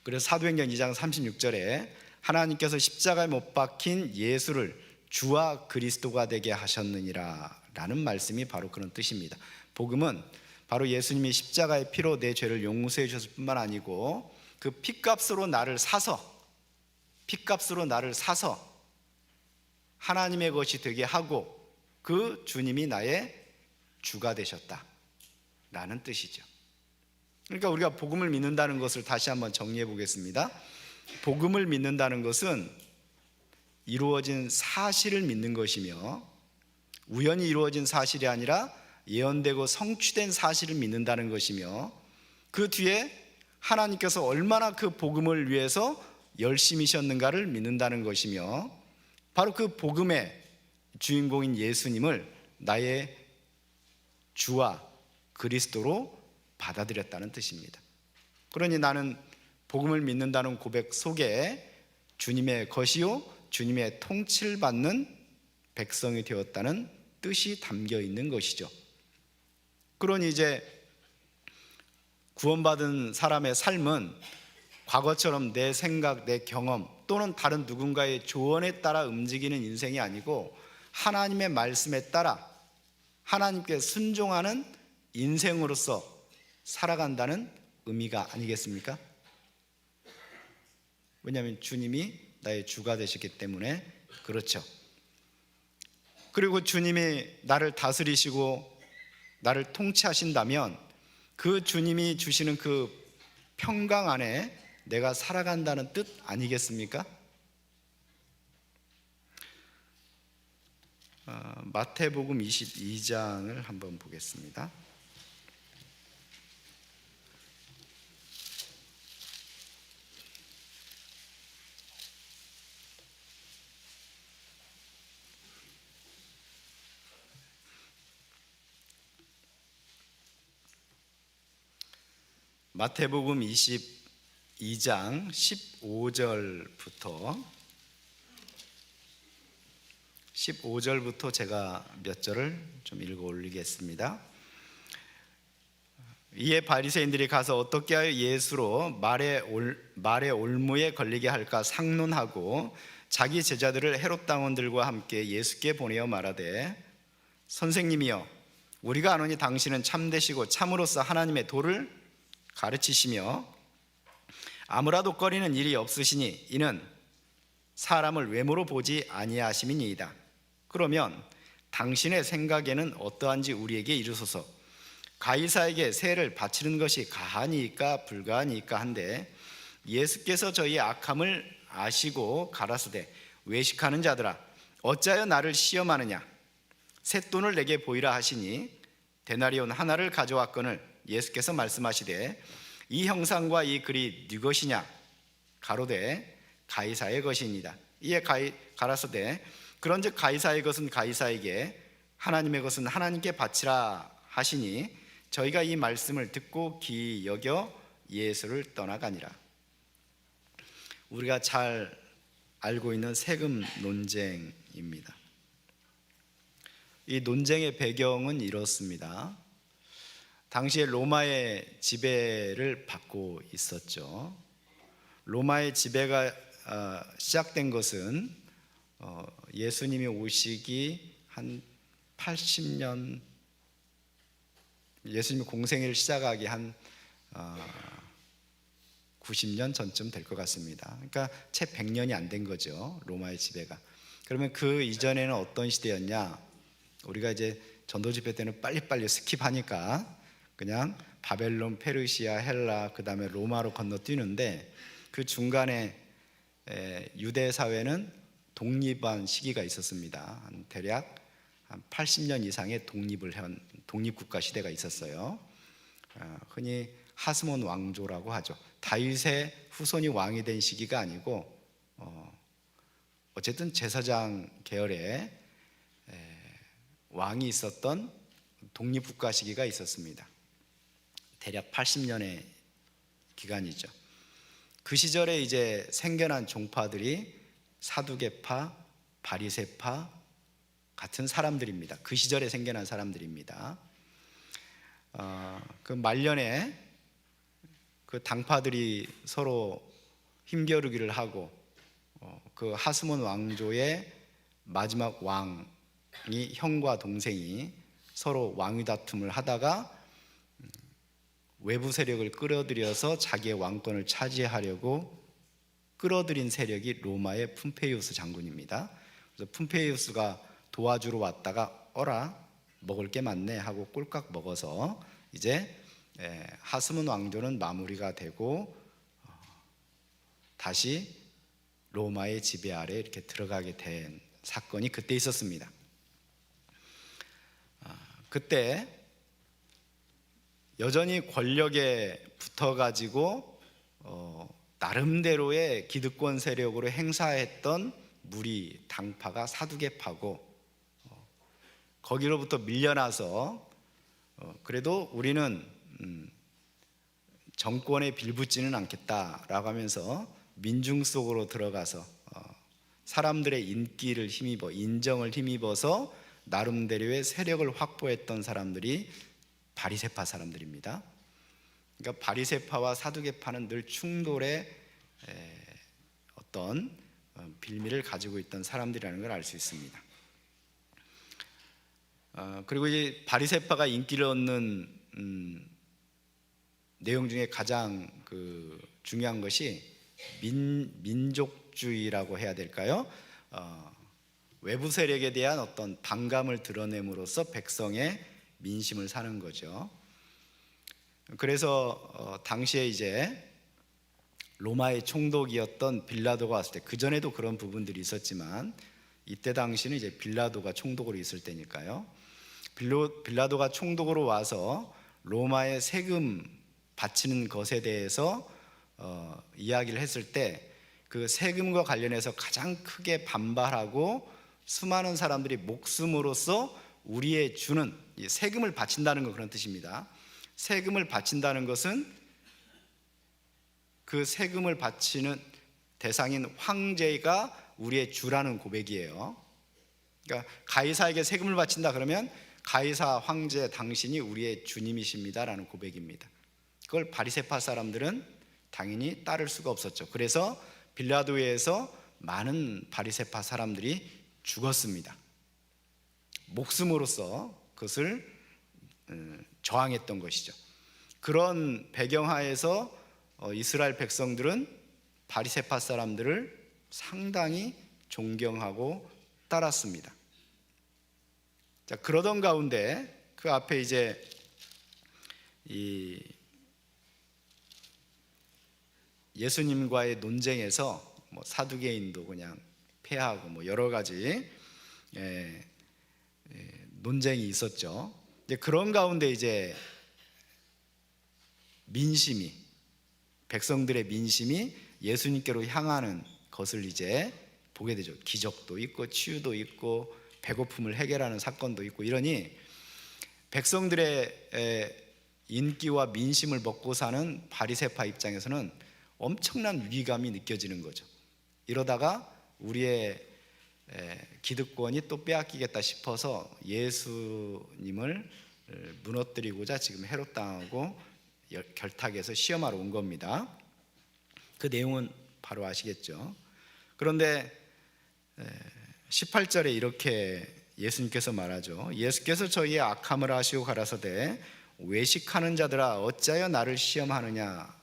그래서 사도행전 2장 36절에 하나님께서 십자가에 못 박힌 예수를 주와 그리스도가 되게 하셨느니라 라는 말씀이 바로 그런 뜻입니다. 복음은 바로 예수님이 십자가의 피로 내 죄를 용서해 주셨을 뿐만 아니고 그 피값으로 나를 사서 하나님의 것이 되게 하고 그 주님이 나의 주가 되셨다라는 뜻이죠. 그러니까 우리가 복음을 믿는다는 것을 다시 한번 정리해 보겠습니다. 복음을 믿는다는 것은 이루어진 사실을 믿는 것이며 우연히 이루어진 사실이 아니라 예언되고 성취된 사실을 믿는다는 것이며 그 뒤에 하나님께서 얼마나 그 복음을 위해서 열심히셨는가를 믿는다는 것이며 바로 그 복음의 주인공인 예수님을 나의 주와 그리스도로 받아들였다는 뜻입니다. 그러니 나는 복음을 믿는다는 고백 속에 주님의 것이요 주님의 통치를 받는 백성이 되었다는 뜻이 담겨 있는 것이죠. 그러니 이제 구원받은 사람의 삶은 과거처럼 내 생각, 내 경험 또는 다른 누군가의 조언에 따라 움직이는 인생이 아니고 하나님의 말씀에 따라 하나님께 순종하는 인생으로서 살아간다는 의미가 아니겠습니까? 왜냐하면 주님이 나의 주가 되셨기 때문에 그렇죠. 그리고 주님이 나를 다스리시고 나를 통치하신다면 그 주님이 주시는 그 평강 안에 내가 살아간다는 뜻 아니겠습니까? 마태복음 22장을 한번 보겠습니다. 마태복음 22장 15절부터 제가 몇 절을 좀 읽어 올리겠습니다. 이에 바리새인들이 가서 어떻게 하여 예수로 말의 올무에 걸리게 할까 상논하고 자기 제자들을 헤롯 당원들과 함께 예수께 보내어 말하되 선생님이여 우리가 아노니 당신은 참되시고 참으로서 하나님의 도를 가르치시며 아무라도 꺼리는 일이 없으시니 이는 사람을 외모로 보지 아니하심이니이다. 그러면 당신의 생각에는 어떠한지 우리에게 이르소서. 가이사에게 세를 바치는 것이 가하니이까 불가하니이까 한데 예수께서 저희의 악함을 아시고 가라사대 외식하는 자들아 어찌하여 나를 시험하느냐. 쇳돈을 내게 보이라 하시니 데나리온 하나를 가져왔거늘 예수께서 말씀하시되 이 형상과 이 글이 네 것이냐. 가로되 가이사의 것이니이다. 이에 가라사대 그런즉 가이사의 것은 가이사에게 하나님의 것은 하나님께 바치라 하시니 저희가 이 말씀을 듣고 기이 여겨 예수를 떠나가니라. 우리가 잘 알고 있는 세금 논쟁입니다. 이 논쟁의 배경은 이렇습니다. 당시에 로마의 지배를 받고 있었죠. 로마의 지배가 시작된 것은 예수님이 오시기 한 80년, 예수님이 공생애를 시작하기 한 90년 전쯤 될 것 같습니다. 그러니까 채 100년이 안 된 거죠, 로마의 지배가. 그러면 그 이전에는 어떤 시대였냐? 우리가 이제 전도 집회 때는 빨리빨리 스킵하니까 그냥 바벨론, 페르시아, 헬라, 그 다음에 로마로 건너뛰는데 그 중간에 유대 사회는 독립한 시기가 있었습니다. 대략 한 80년 이상의 독립국가 시대가 있었어요. 흔히 하스몬 왕조라고 하죠. 다윗의 후손이 왕이 된 시기가 아니고 어쨌든 제사장 계열의 왕이 있었던 독립국가 시기가 있었습니다. 대략 80년의 기간이죠. 그 시절에 이제 생겨난 종파들이 사두개파, 바리새파 같은 사람들입니다. 그 시절에 생겨난 사람들입니다. 그 말년에 그 당파들이 서로 힘겨루기를 하고 그 하스몬 왕조의 마지막 왕이 형과 동생이 서로 왕위 다툼을 하다가 외부 세력을 끌어들여서 자기의 왕권을 차지하려고 끌어들인 세력이 로마의 푼페이우스 장군입니다. 그래서 푼페이우스가 도와주러 왔다가 어라 먹을 게 많네 하고 꼴깍 먹어서 이제 하스몬 왕조는 마무리가 되고 다시 로마의 지배 아래 이렇게 들어가게 된 사건이 그때 있었습니다. 그때 여전히 권력에 붙어가지고 나름대로의 기득권 세력으로 행사했던 무리 당파가 사두개파고 거기로부터 밀려나서 그래도 우리는 정권에 빌붙지는 않겠다라고 하면서 민중 속으로 들어가서 사람들의 인기를 힘입어 인정을 힘입어서 나름대로의 세력을 확보했던 사람들이 바리새파 사람들입니다. 그러니까 바리새파와 사두개파는 늘 충돌의 어떤 빌미를 가지고 있던 사람들이라는 걸 알 수 있습니다. 그리고 이 바리새파가 인기를 얻는 내용 중에 가장 중요한 것이 민족주의라고 해야 될까요? 외부 세력에 대한 어떤 반감을 드러냄으로써 백성의 민심을 사는 거죠. 그래서 당시에 이제 로마의 총독이었던 빌라도가 왔을 때, 그 전에도 그런 부분들이 있었지만 이때 당시는 이제 빌라도가 총독으로 있을 때니까요. 빌라도가 총독으로 와서 로마의 세금 바치는 것에 대해서 이야기를 했을 때 그 세금과 관련해서 가장 크게 반발하고 수많은 사람들이 목숨으로써 우리의 주는 세금을 바친다는 거 그런 뜻입니다. 세금을 바친다는 것은 그 세금을 바치는 대상인 황제가 우리의 주라는 고백이에요. 그러니까 가이사에게 세금을 바친다 그러면 가이사 황제 당신이 우리의 주님이십니다라는 고백입니다. 그걸 바리새파 사람들은 당연히 따를 수가 없었죠. 그래서 빌라도에서 많은 바리새파 사람들이 죽었습니다. 목숨으로써 그것을 저항했던 것이죠. 그런 배경하에서 이스라엘 백성들은 바리새파 사람들을 상당히 존경하고 따랐습니다. 자, 그러던 가운데 그 앞에 이제 이 예수님과의 논쟁에서 사두개인도 그냥 패하고 여러 가지 논쟁이 있었죠. 그런 가운데 이제 민심이 백성들의 민심이 예수님께로 향하는 것을 이제 보게 되죠. 기적도 있고 치유도 있고 배고픔을 해결하는 사건도 있고 이러니 백성들의 인기와 민심을 먹고 사는 바리새파 입장에서는 엄청난 위기감이 느껴지는 거죠. 이러다가 우리의 기득권이 또 빼앗기겠다 싶어서 예수님을 무너뜨리고자 지금 헤롯당하고 결탁해서 시험하러 온 겁니다. 그 내용은 바로 아시겠죠. 그런데 18절에 이렇게 예수님께서 말하죠. 예수께서 저희의 악함을 아시고 가라사대 외식하는 자들아 어찌하여 나를 시험하느냐.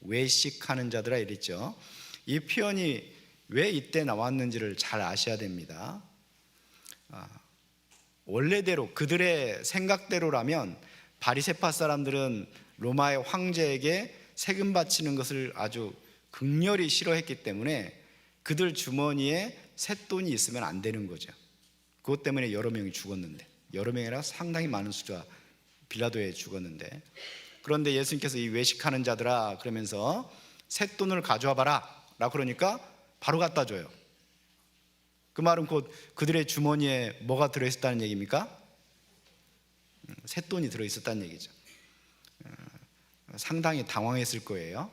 외식하는 자들아 이랬죠. 이 표현이 왜 이때 나왔는지를 잘 아셔야 됩니다. 원래대로 그들의 생각대로라면 바리새파 사람들은 로마의 황제에게 세금 바치는 것을 아주 극렬히 싫어했기 때문에 그들 주머니에 쇳돈이 있으면 안 되는 거죠. 그것 때문에 여러 명이 죽었는데, 여러 명이라 상당히 많은 수가 빌라도에 죽었는데, 그런데 예수님께서 이 외식하는 자들아 그러면서 쇳돈을 가져와 봐라 라고 그러니까 바로 갖다 줘요. 그 말은 곧 그들의 주머니에 뭐가 들어있었다는 얘기입니까? 쇳돈이 들어있었다는 얘기죠. 상당히 당황했을 거예요.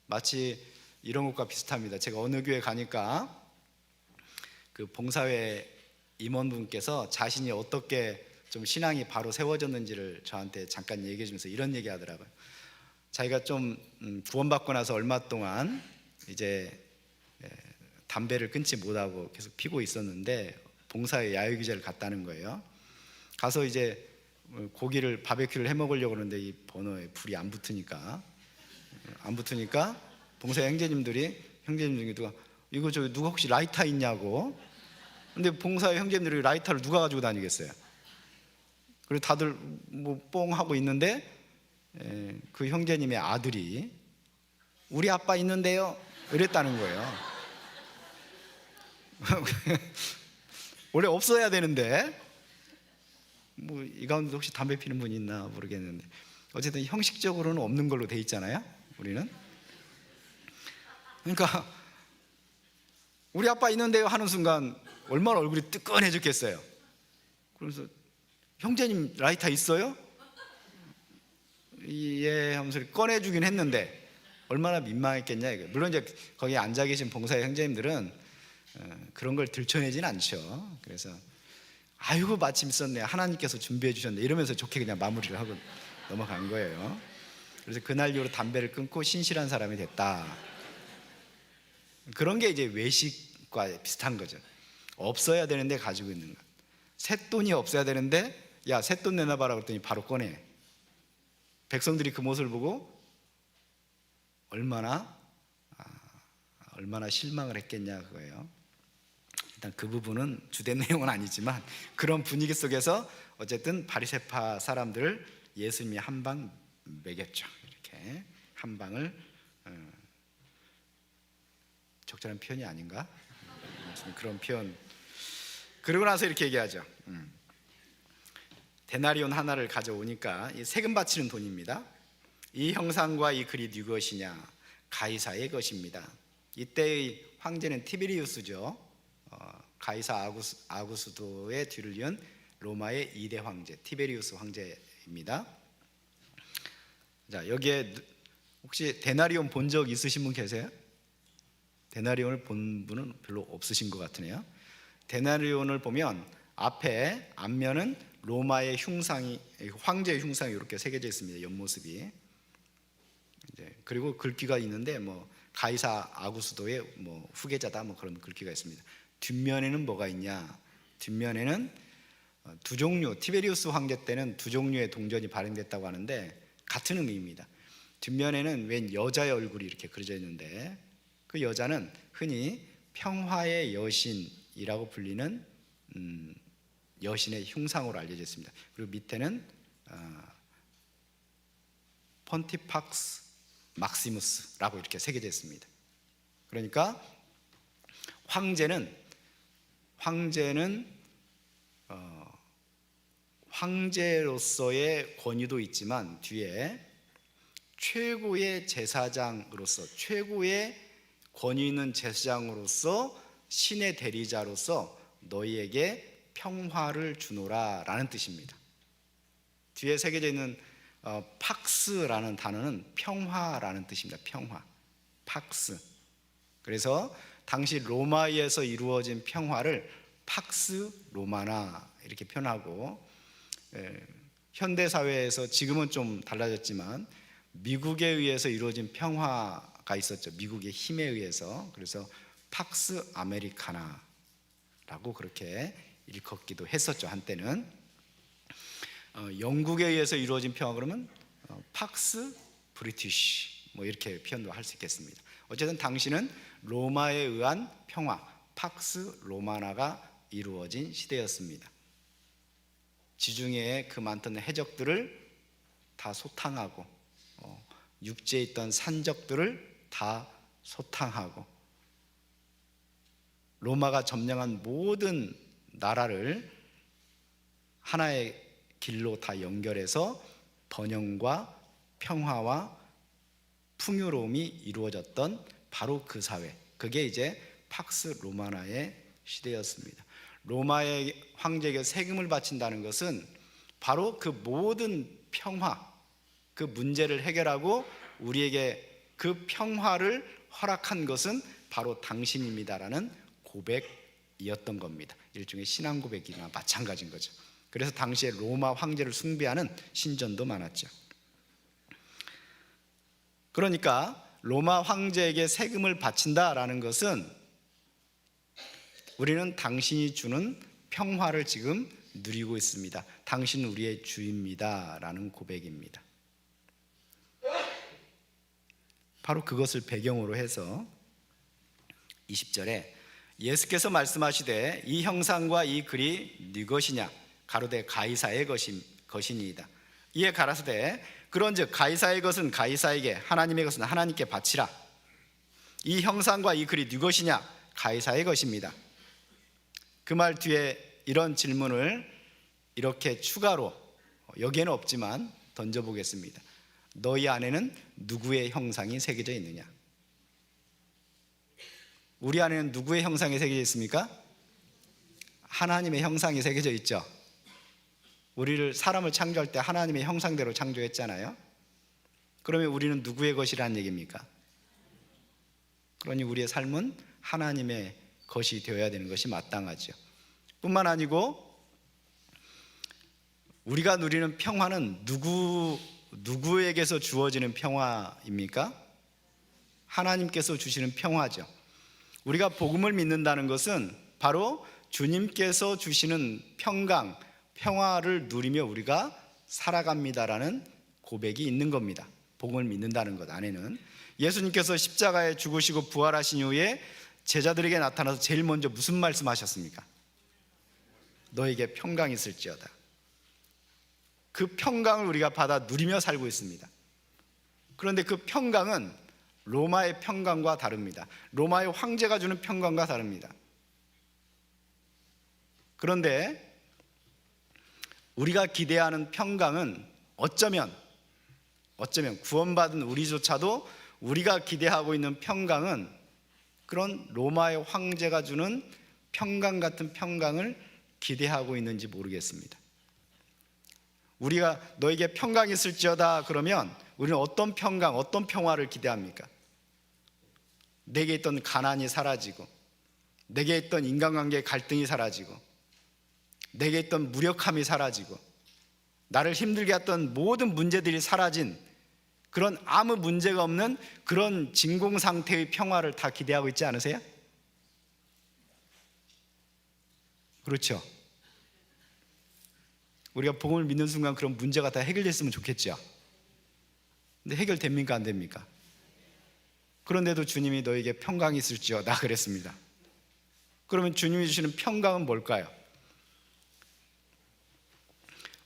마치 이런 것과 비슷합니다. 제가 어느 교회 가니까 그 봉사회 임원분께서 자신이 어떻게 좀 신앙이 바로 세워졌는지를 저한테 잠깐 얘기해 주면서 이런 얘기 하더라고요. 자기가 좀 구원받고 나서 얼마 동안 이제 담배를 끊지 못하고 계속 피고 있었는데 봉사에 야유기제를 갔다는 거예요. 가서 이제 고기를 바베큐를 해 먹으려고 하는데 이 버너에 불이 안 붙으니까 봉사 형제님 중에 누가 이거 저 누가 혹시 라이터 있냐고. 근데 봉사의 형제님들이 라이터를 누가 가지고 다니겠어요? 그리고 다들 뭐 뽕 하고 있는데 그 형제님의 아들이 우리 아빠 있는데요 이랬다는 거예요. 원래 없어야 되는데 뭐 이 가운데 혹시 담배 피는 분 있나 모르겠는데 어쨌든 형식적으로는 없는 걸로 돼 있잖아요, 우리는. 그러니까 우리 아빠 있는데요 하는 순간 얼마나 얼굴이 뜨끈해졌겠어요. 그래서 형제님 라이터 있어요? 예 하면서 꺼내주긴 했는데 얼마나 민망했겠냐 이거. 물론 이제 거기 앉아 계신 봉사의 형제님들은 그런 걸 들춰내진 않죠. 그래서 아이고 마침 있었네, 하나님께서 준비해 주셨네 이러면서 좋게 그냥 마무리를 하고 넘어간 거예요. 그래서 그날 이후로 담배를 끊고 신실한 사람이 됐다. 그런 게 이제 외식과 비슷한 거죠. 없어야 되는데 가지고 있는 것. 쇳돈이 없어야 되는데 야 쇳돈 내놔봐라 그랬더니 바로 꺼내. 백성들이 그 모습을 보고 얼마나 실망을 했겠냐 그거예요. 일단 그 부분은 주된 내용은 아니지만 그런 분위기 속에서 어쨌든 바리새파 사람들을 예수님이 한 방 먹였죠. 이렇게 한 방을 적절한 표현이 아닌가? 그런 표현. 그러고 나서 이렇게 얘기하죠. 데나리온 하나를 가져오니까 이 세금 바치는 돈입니다. 이 형상과 이 글이 누구 것이냐? 가이사의 것입니다. 이때의 황제는 티베리우스죠. 가이사 아구스도의 뒤를 이은 로마의 2대 황제 티베리우스 황제입니다. 자, 여기에 혹시 데나리온 본 적 있으신 분 계세요? 데나리온을 본 분은 별로 없으신 것 같으네요. 데나리온을 보면 앞면은 로마의 흉상이, 황제의 흉상이 이렇게 새겨져 있습니다. 옆모습이. 그리고 글귀가 있는데 뭐 가이사 아구스도의 뭐 후계자다 뭐 그런 글귀가 있습니다. 뒷면에는 뭐가 있냐? 뒷면에는 두 종류, 티베리우스 황제 때는 두 종류의 동전이 발행됐다고 하는데 같은 의미입니다. 뒷면에는 웬 여자의 얼굴이 이렇게 그려져 있는데 그 여자는 흔히 평화의 여신이라고 불리는 여신의 흉상으로 알려져 있습니다. 그리고 밑에는 폰티팍스 막시무스라고 이렇게 새겨져 있습니다. 그러니까 황제는 황제로서의 권위도 있지만 뒤에 최고의 제사장으로서, 최고의 권위 있는 제사장으로서 신의 대리자로서 너희에게 평화를 주노라 라는 뜻입니다. 뒤에 새겨져 있는 팍스라는 단어는 평화라는 뜻입니다. 평화, 팍스. 그래서 당시 로마에서 이루어진 평화를 팍스 로마나 이렇게 표현하고, 현대사회에서 지금은 좀 달라졌지만 미국에 의해서 이루어진 평화가 있었죠. 미국의 힘에 의해서. 그래서 팍스 아메리카나라고 그렇게 일컫기도 했었죠, 한때는. 영국에 의해서 이루어진 평화 그러면 팍스 브리티시 뭐 이렇게 표현도 할 수 있겠습니다. 어쨌든 당시는 로마에 의한 평화, 팍스 로마나가 이루어진 시대였습니다. 지중해의 그 많던 해적들을 다 소탕하고 육지에 있던 산적들을 다 소탕하고 로마가 점령한 모든 나라를 하나의 길로 다 연결해서 번영과 평화와 풍요로움이 이루어졌던 바로 그 사회, 그게 이제 팍스 로마나의 시대였습니다. 로마의 황제에게 세금을 바친다는 것은 바로 그 모든 평화, 그 문제를 해결하고 우리에게 그 평화를 허락한 것은 바로 당신입니다라는 고백이었던 겁니다. 일종의 신앙 고백이나 마찬가지인 거죠. 그래서 당시에 로마 황제를 숭배하는 신전도 많았죠. 그러니까 로마 황제에게 세금을 바친다라는 것은 우리는 당신이 주는 평화를 지금 누리고 있습니다. 당신 우리의 주입니다 라는 고백입니다. 바로 그것을 배경으로 해서 20절에 예수께서 말씀하시되 이 형상과 이 글이 네 것이냐 가로되 가이사의 것이니이다. 이에 가라사대 그런즉 가이사의 것은 가이사에게 하나님의 것은 하나님께 바치라. 이 형상과 이 글이 네 것이냐 가이사의 것입니다. 그 말 뒤에 이런 질문을 이렇게 추가로 여기에는 없지만 던져보겠습니다. 너희 안에는 누구의 형상이 새겨져 있느냐? 우리 안에는 누구의 형상이 새겨져 있습니까? 하나님의 형상이 새겨져 있죠. 우리를 사람을 창조할 때 하나님의 형상대로 창조했잖아요. 그러면 우리는 누구의 것이라는 얘기입니까? 그러니 우리의 삶은 하나님의 것이 되어야 되는 것이 마땅하죠. 뿐만 아니고 우리가 누리는 평화는 누구에게서 주어지는 평화입니까? 하나님께서 주시는 평화죠. 우리가 복음을 믿는다는 것은 바로 주님께서 주시는 평강, 평화를 누리며 우리가 살아갑니다라는 고백이 있는 겁니다. 복음을 믿는다는 것 안에는 예수님께서 십자가에 죽으시고 부활하신 이후에 제자들에게 나타나서 제일 먼저 무슨 말씀하셨습니까? 너에게 평강이 있을지어다. 그 평강을 우리가 받아 누리며 살고 있습니다. 그런데 그 평강은 로마의 평강과 다릅니다. 로마의 황제가 주는 평강과 다릅니다. 그런데 우리가 기대하는 평강은 어쩌면 구원받은 우리조차도 우리가 기대하고 있는 평강은 그런 로마의 황제가 주는 평강 같은 평강을 기대하고 있는지 모르겠습니다. 우리가 너에게 평강이 있을지어다 그러면 우리는 어떤 평강, 어떤 평화를 기대합니까? 내게 있던 가난이 사라지고, 내게 있던 인간관계의 갈등이 사라지고, 내게 있던 무력함이 사라지고, 나를 힘들게 했던 모든 문제들이 사라진 그런 아무 문제가 없는 그런 진공 상태의 평화를 다 기대하고 있지 않으세요? 그렇죠? 우리가 복음을 믿는 순간 그런 문제가 다 해결됐으면 좋겠죠. 근데 해결됩니까? 안 됩니까? 그런데도 주님이 너에게 평강이 있을지어다 그랬습니다. 그러면 주님이 주시는 평강은 뭘까요?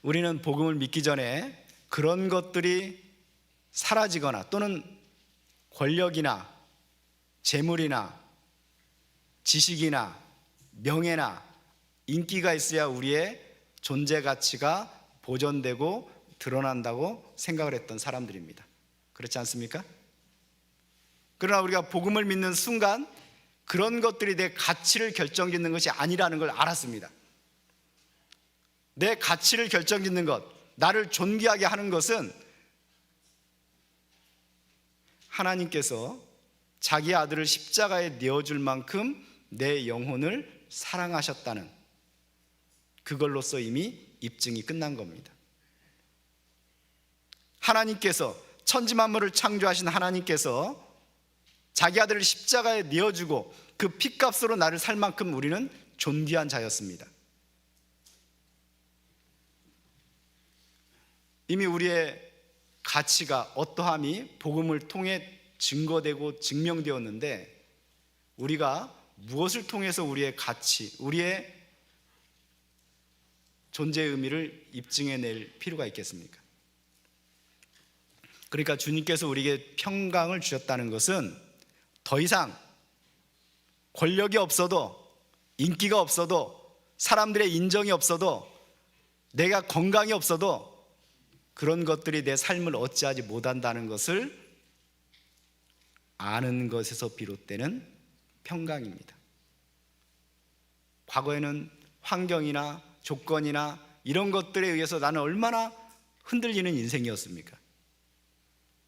우리는 복음을 믿기 전에 그런 것들이 사라지거나 또는 권력이나 재물이나 지식이나 명예나 인기가 있어야 우리의 존재 가치가 보존되고 드러난다고 생각을 했던 사람들입니다. 그렇지 않습니까? 그러나 우리가 복음을 믿는 순간 그런 것들이 내 가치를 결정짓는 것이 아니라는 걸 알았습니다. 내 가치를 결정짓는 것, 나를 존귀하게 하는 것은 하나님께서 자기 아들을 십자가에 내어줄 만큼 내 영혼을 사랑하셨다는 그걸로써 이미 입증이 끝난 겁니다. 하나님께서 천지만물을 창조하신 하나님께서 자기 아들을 십자가에 내어주고 그 핏값으로 나를 살 만큼 우리는 존귀한 자였습니다. 이미 우리의 가치가 어떠함이 복음을 통해 증거되고 증명되었는데 우리가 무엇을 통해서 우리의 가치, 우리의 존재의 의미를 입증해낼 필요가 있겠습니까? 그러니까 주님께서 우리에게 평강을 주셨다는 것은 더 이상 권력이 없어도, 인기가 없어도, 사람들의 인정이 없어도, 내가 건강이 없어도 그런 것들이 내 삶을 어찌하지 못한다는 것을 아는 것에서 비롯되는 평강입니다. 과거에는 환경이나 조건이나 이런 것들에 의해서 나는 얼마나 흔들리는 인생이었습니까?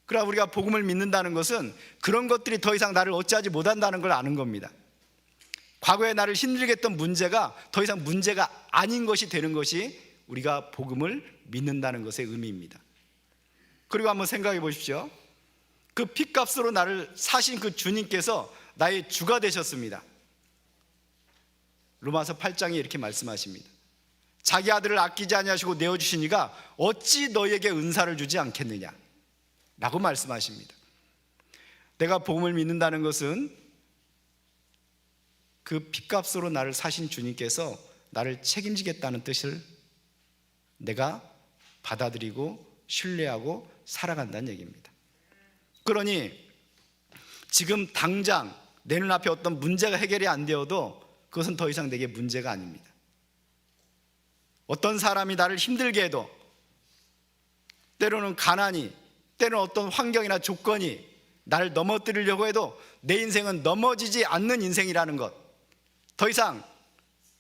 그러나 우리가 복음을 믿는다는 것은 그런 것들이 더 이상 나를 어찌하지 못한다는 걸 아는 겁니다. 과거에 나를 힘들게 했던 문제가 더 이상 문제가 아닌 것이 되는 것이 우리가 복음을 믿는다는 것의 의미입니다. 그리고 한번 생각해 보십시오. 그 핏값으로 나를 사신 그 주님께서 나의 주가 되셨습니다. 로마서 8장에 이렇게 말씀하십니다. 자기 아들을 아끼지 아니하시고 내어주시니가 어찌 너희에게 은사를 주지 않겠느냐 라고 말씀하십니다. 내가 복음을 믿는다는 것은 그 핏값으로 나를 사신 주님께서 나를 책임지겠다는 뜻을 내가 받아들이고 신뢰하고 살아간다는 얘기입니다. 그러니 지금 당장 내 눈앞에 어떤 문제가 해결이 안 되어도 그것은 더 이상 내게 문제가 아닙니다. 어떤 사람이 나를 힘들게 해도, 때로는 가난이, 때로는 어떤 환경이나 조건이 나를 넘어뜨리려고 해도 내 인생은 넘어지지 않는 인생이라는 것, 더 이상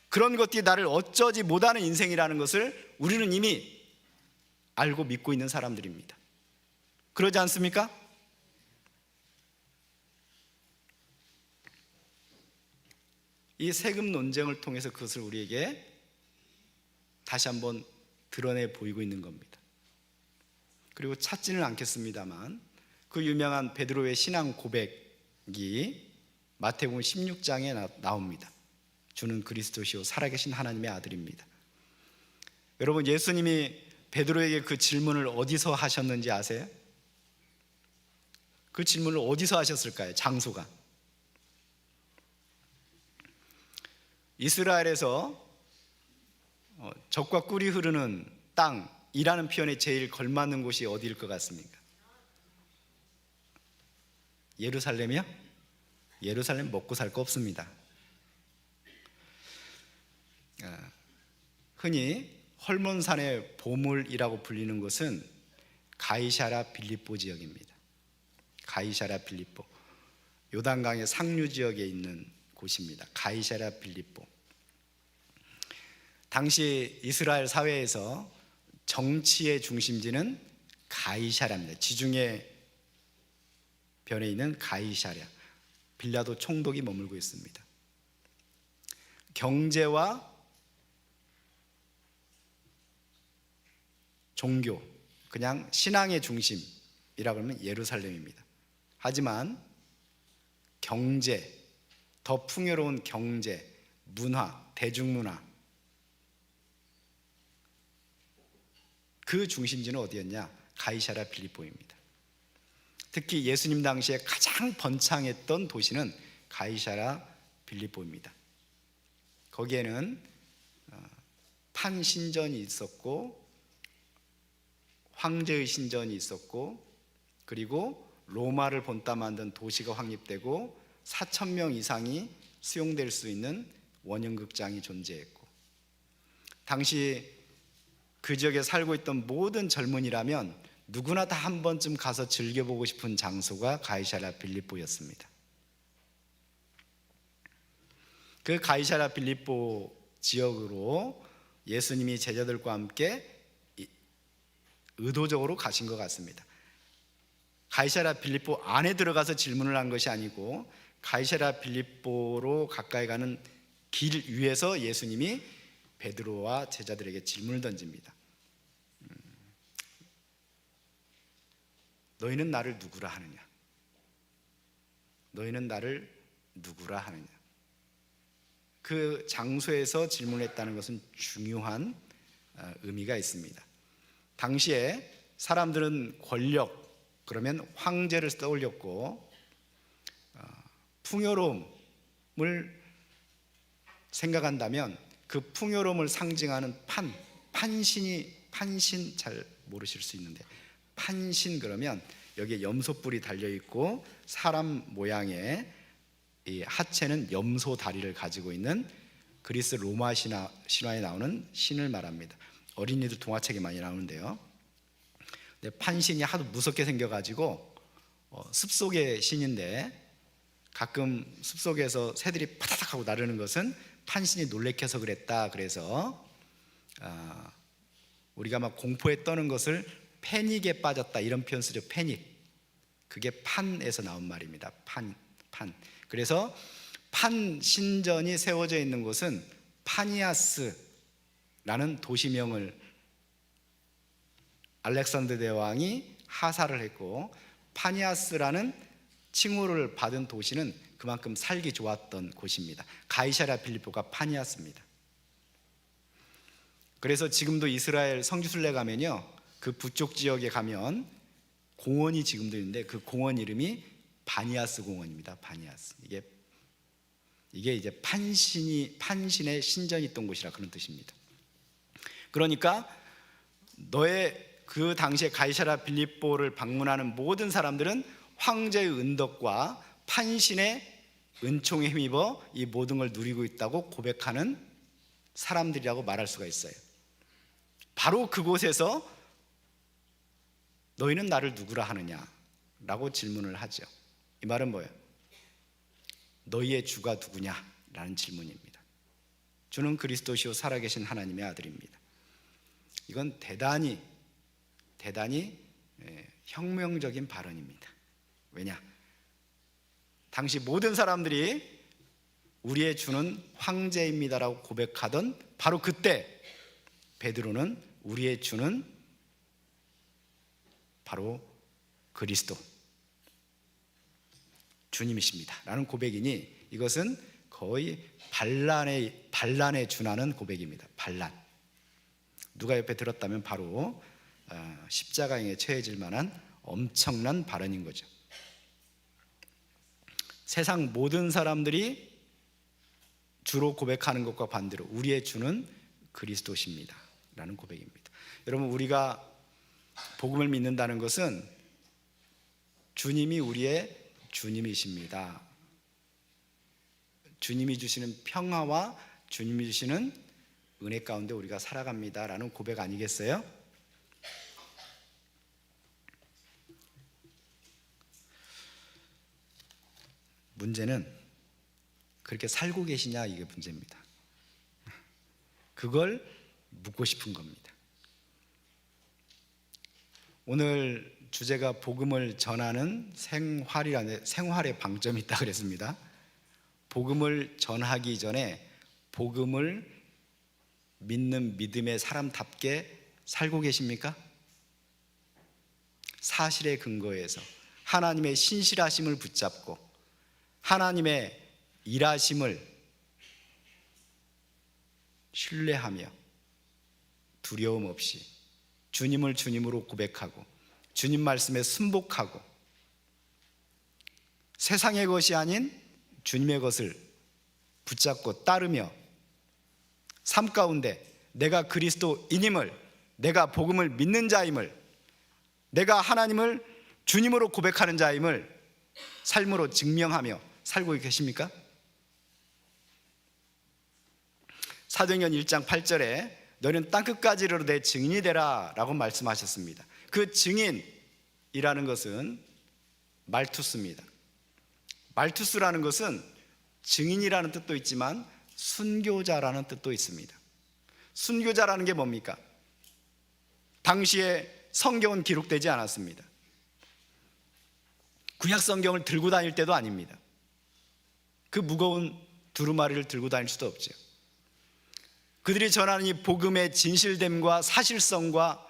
그런 것들이 나를 어쩌지 못하는 인생이라는 것을 우리는 이미 알고 믿고 있는 사람들입니다. 그러지 않습니까? 이 세금 논쟁을 통해서 그것을 우리에게 다시 한번 드러내 보이고 있는 겁니다. 그리고 찾지는 않겠습니다만 그 유명한 베드로의 신앙 고백이 마태복음 16장에 나옵니다. 주는 그리스도시요 살아계신 하나님의 아들입니다. 여러분, 예수님이 베드로에게 그 질문을 어디서 하셨는지 아세요? 그 질문을 어디서 하셨을까요? 장소가 이스라엘에서 젖과 꿀이 흐르는 땅이라는 표현에 제일 걸맞는 곳이 어디일 것 같습니까? 예루살렘이요? 예루살렘 먹고 살 거 없습니다. 흔히 헐몬산의 보물이라고 불리는 곳은 가이사랴 빌립보 지역입니다. 가이사랴 빌립보, 요단강의 상류 지역에 있는 곳입니다. 가이사랴 빌립보. 당시 이스라엘 사회에서 정치의 중심지는 가이사랴입니다. 지중해 변에 있는 가이사랴, 빌라도 총독이 머물고 있습니다. 경제와 종교, 그냥 신앙의 중심이라고 하면 예루살렘입니다. 하지만 경제, 더 풍요로운 경제, 문화, 대중문화, 그 중심지는 어디였냐? 가이사랴 빌립보입니다. 특히 예수님 당시에 가장 번창했던 도시는 가이사랴 빌립보입니다. 거기에는 판신전이 있었고 황제의 신전이 있었고, 그리고 로마를 본따 만든 도시가 확립되고 4,000명 이상이 수용될 수 있는 원형극장이 존재했고, 당시 그 지역에 살고 있던 모든 젊은이라면 누구나 다 한 번쯤 가서 즐겨보고 싶은 장소가 가이사랴 빌립보였습니다. 그 가이사랴 빌립보 지역으로 예수님이 제자들과 함께 의도적으로 가신 것 같습니다. 가이사랴 빌립보 안에 들어가서 질문을 한 것이 아니고 가이사랴 빌립보로 가까이 가는 길 위에서 예수님이 베드로와 제자들에게 질문을 던집니다. 너희는 나를 누구라 하느냐? 너희는 나를 누구라 하느냐? 그 장소에서 질문했다는 것은 중요한 의미가 있습니다. 당시에 사람들은 권력, 그러면 황제를 떠올렸고 풍요로움을 생각한다면 그 풍요로움을 상징하는 판신 잘 모르실 수 있는데, 판신 그러면 여기에 염소뿔이 달려있고 사람 모양의 이 하체는 염소 다리를 가지고 있는 그리스 로마 신화에 나오는 신을 말합니다. 어린이들 동화책에 많이 나오는데요. 근데 판신이 하도 무섭게 생겨가지고 숲속의 신인데 가끔 숲속에서 새들이 파다닥 하고 나르는 것은 판신이 놀래켜서 그랬다. 그래서 우리가 막 공포에 떠는 것을 패닉에 빠졌다 이런 표현 쓰죠. 패닉. 그게 판에서 나온 말입니다. 판. 그래서 판신전이 세워져 있는 곳은 파니아스라는 도시명을 알렉산더 대왕이 하사를 했고, 파니아스라는 칭호를 받은 도시는 그만큼 살기 좋았던 곳입니다. 가이사랴 필리포가 판이었습니다. 그래서 지금도 이스라엘 성지순례 가면요, 그 북쪽 지역에 가면 공원이 지금도 있는데 그 공원 이름이 바니아스 공원입니다. 바니아스. 이게 이제 판신의 신전이 있던 곳이라 그런 뜻입니다. 그러니까 너의 그 당시에 가이사랴 빌립보를 방문하는 모든 사람들은 황제의 은덕과 판신의 은총에 힘입어 이 모든 걸 누리고 있다고 고백하는 사람들이라고 말할 수가 있어요. 바로 그곳에서 너희는 나를 누구라 하느냐라고 질문을 하죠. 이 말은 뭐예요? 너희의 주가 누구냐라는 질문입니다. 주는 그리스도시요 살아계신 하나님의 아들입니다. 이건 대단히 혁명적인 발언입니다. 왜냐? 당시 모든 사람들이 우리의 주는 황제입니다라고 고백하던 바로 그때 베드로는 우리의 주는 바로 그리스도 주님이십니다 라는 고백이니 이것은 거의 반란에 준하는 고백입니다. 반란. 누가 옆에 들었다면 바로 십자가에 처해질 만한 엄청난 발언인 거죠. 세상 모든 사람들이 주로 고백하는 것과 반대로 우리의 주는 그리스도십니다 라는 고백입니다. 여러분, 우리가 복음을 믿는다는 것은 주님이 우리의 주님이십니다. 주님이 주시는 평화와 주님이 주시는 은혜 가운데 우리가 살아갑니다 라는 고백 아니겠어요? 문제는 그렇게 살고 계시냐, 이게 문제입니다. 그걸 묻고 싶은 겁니다. 오늘 주제가 복음을 전하는 생활의 방점이 있다 그랬습니다. 복음을 전하기 전에 복음을 믿는 믿음의 사람답게 살고 계십니까? 사실에 근거해서 하나님의 신실하심을 붙잡고 하나님의 일하심을 신뢰하며 두려움 없이 주님을 주님으로 고백하고 주님 말씀에 순복하고 세상의 것이 아닌 주님의 것을 붙잡고 따르며 삶 가운데 내가 그리스도인임을, 내가 복음을 믿는 자임을, 내가 하나님을 주님으로 고백하는 자임을 삶으로 증명하며 살고 계십니까? 사도행전 1장 8절에 너희는 땅끝까지 이르러 내 증인이 되라 라고 말씀하셨습니다. 그 증인이라는 것은 말투스입니다. 말투스라는 것은 증인이라는 뜻도 있지만 순교자라는 뜻도 있습니다. 순교자라는 게 뭡니까? 당시에 성경은 기록되지 않았습니다. 구약 성경을 들고 다닐 때도 아닙니다. 그 무거운 두루마리를 들고 다닐 수도 없죠. 그들이 전하는 이 복음의 진실됨과 사실성과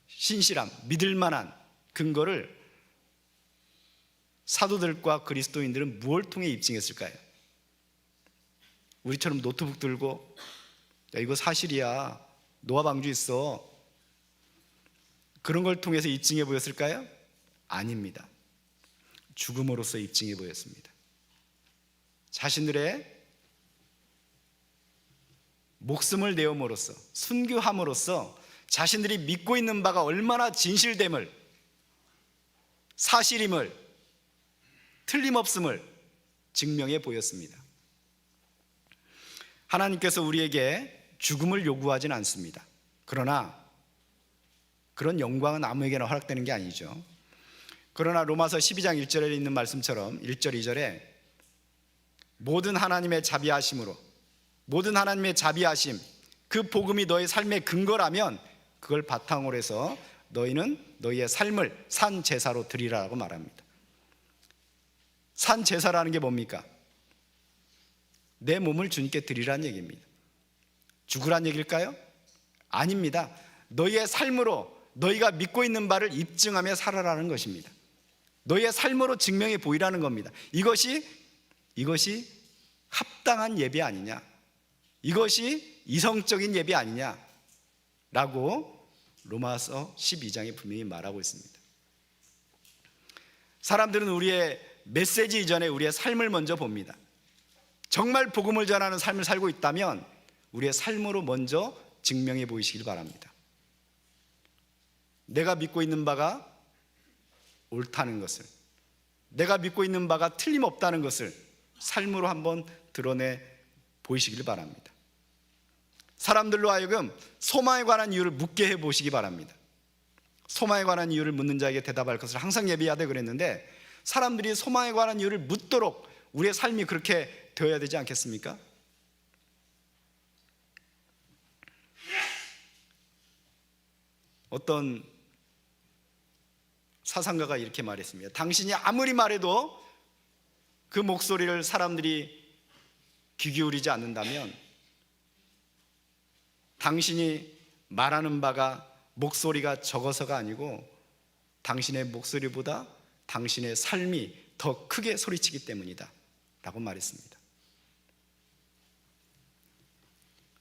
신실함, 믿을 만한 근거를 사도들과 그리스도인들은 무엇을 통해 입증했을까요? 우리처럼 노트북 들고 야, 이거 사실이야, 노아 방주 있어, 그런 걸 통해서 입증해 보였을까요? 아닙니다. 죽음으로써 입증해 보였습니다. 자신들의 목숨을 내음으로써, 순교함으로써 자신들이 믿고 있는 바가 얼마나 진실됨을, 사실임을, 틀림없음을 증명해 보였습니다. 하나님께서 우리에게 죽음을 요구하진 않습니다. 그러나 그런 영광은 아무에게나 허락되는 게 아니죠. 그러나 로마서 12장 1절에 있는 말씀처럼 1절 2절에 모든 하나님의 자비하심으로, 모든 하나님의 자비하심, 그 복음이 너의 삶의 근거라면 그걸 바탕으로 해서 너희는 너희의 삶을 산 제사로 드리라고 말합니다. 산 제사라는 게 뭡니까? 내 몸을 주님께 드리라는 얘기입니다. 죽으란 얘기일까요? 아닙니다. 너희의 삶으로 너희가 믿고 있는 바를 입증하며 살아라는 것입니다. 너희의 삶으로 증명해 보이라는 겁니다. 이것이 합당한 예배 아니냐, 이것이 이성적인 예배 아니냐 라고 로마서 12장에 분명히 말하고 있습니다. 사람들은 우리의 메시지 이전에 우리의 삶을 먼저 봅니다. 정말 복음을 전하는 삶을 살고 있다면 우리의 삶으로 먼저 증명해 보이시길 바랍니다. 내가 믿고 있는 바가 옳다는 것을, 내가 믿고 있는 바가 틀림없다는 것을 삶으로 한번 드러내 보이시길 바랍니다. 사람들로 하여금 소망에 관한 이유를 묻게 해 보시기 바랍니다. 소망에 관한 이유를 묻는 자에게 대답할 것을 항상 예비하되 그랬는데, 사람들이 소망에 관한 이유를 묻도록 우리의 삶이 그렇게 되어야 되지 않겠습니까? 어떤 사상가가 이렇게 말했습니다. 당신이 아무리 말해도 그 목소리를 사람들이 귀 기울이지 않는다면 당신이 말하는 바가 목소리가 적어서가 아니고 당신의 목소리보다 당신의 삶이 더 크게 소리치기 때문이다 라고 말했습니다.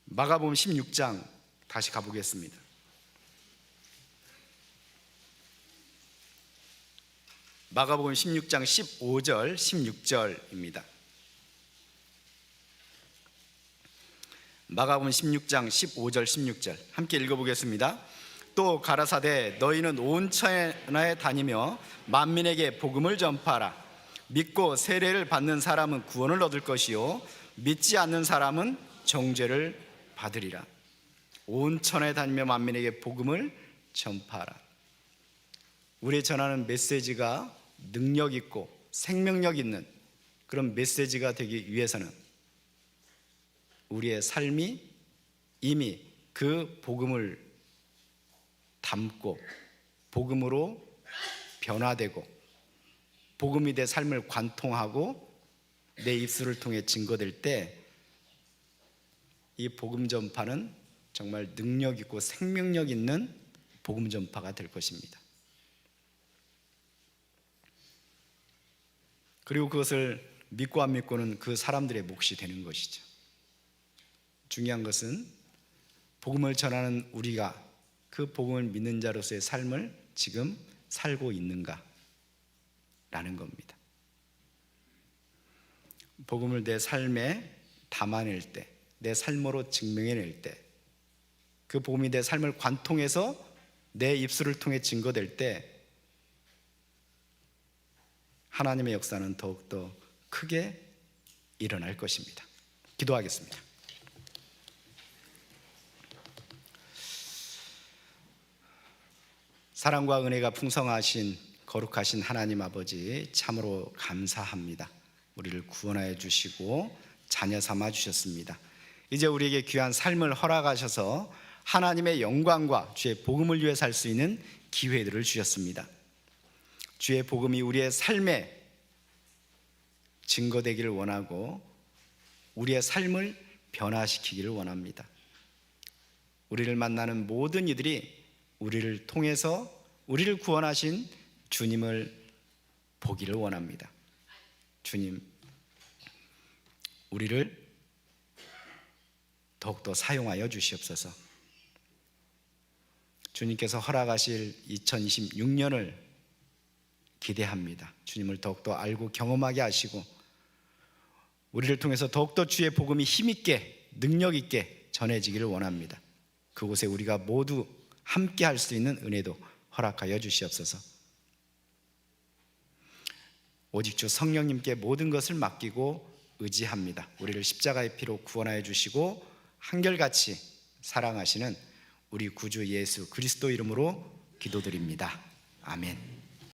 마가복음 16장 다시 가보겠습니다. 마가복음 16장 15절 16절입니다. 마가복음 16장 15절 16절 함께 읽어보겠습니다. 또 가라사대 너희는 온 천하에 다니며 만민에게 복음을 전파하라. 믿고 세례를 받는 사람은 구원을 얻을 것이요 믿지 않는 사람은 정죄를 받으리라. 온 천하에 다니며 만민에게 복음을 전파하라. 우리 전하는 메시지가 능력 있고 생명력 있는 그런 메시지가 되기 위해서는 우리의 삶이 이미 그 복음을 담고 복음으로 변화되고 복음이 내 삶을 관통하고 내 입술을 통해 증거될 때 이 복음 전파는 정말 능력 있고 생명력 있는 복음 전파가 될 것입니다. 그리고 그것을 믿고 안 믿고는 그 사람들의 몫이 되는 것이죠. 중요한 것은 복음을 전하는 우리가 그 복음을 믿는 자로서의 삶을 지금 살고 있는가 라는 겁니다. 복음을 내 삶에 담아낼 때, 내 삶으로 증명해낼 때, 그 복음이 내 삶을 관통해서 내 입술을 통해 증거될 때 하나님의 역사는 더욱더 크게 일어날 것입니다. 기도하겠습니다. 사랑과 은혜가 풍성하신 거룩하신 하나님 아버지, 참으로 감사합니다. 우리를 구원하여 주시고 자녀 삼아 주셨습니다. 이제 우리에게 귀한 삶을 허락하셔서 하나님의 영광과 주의 복음을 위해 살 수 있는 기회들을 주셨습니다. 주의 복음이 우리의 삶에 증거되기를 원하고 우리의 삶을 변화시키기를 원합니다. 우리를 만나는 모든 이들이 우리를 통해서 우리를 구원하신 주님을 보기를 원합니다. 주님, 우리를 더욱더 사용하여 주시옵소서. 주님께서 허락하실 2026년을 기대합니다. 주님을 더욱더 알고 경험하게 하시고 우리를 통해서 더욱더 주의 복음이 힘있게 능력있게 전해지기를 원합니다. 그곳에 우리가 모두 함께 할 수 있는 은혜도 허락하여 주시옵소서. 오직 주 성령님께 모든 것을 맡기고 의지합니다. 우리를 십자가의 피로 구원하여 주시고 한결같이 사랑하시는 우리 구주 예수 그리스도 이름으로 기도드립니다. 아멘.